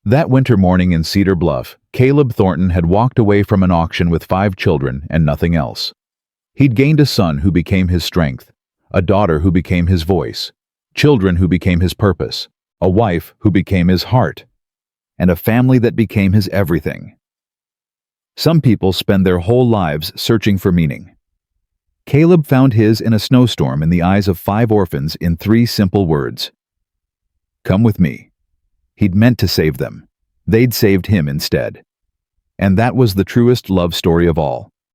S1: That winter morning in Cedar Bluff, Caleb Thornton had walked away from an auction with 5 children and nothing else. He'd gained a son who became his strength, a daughter who became his voice, children who became his purpose, a wife who became his heart, and a family that became his everything. Some people spend their whole lives searching for meaning. Caleb found his in a snowstorm in the eyes of 5 orphans in 3 simple words. "Come with me." He'd meant to save them. They'd saved him instead. And that was the truest love story of all.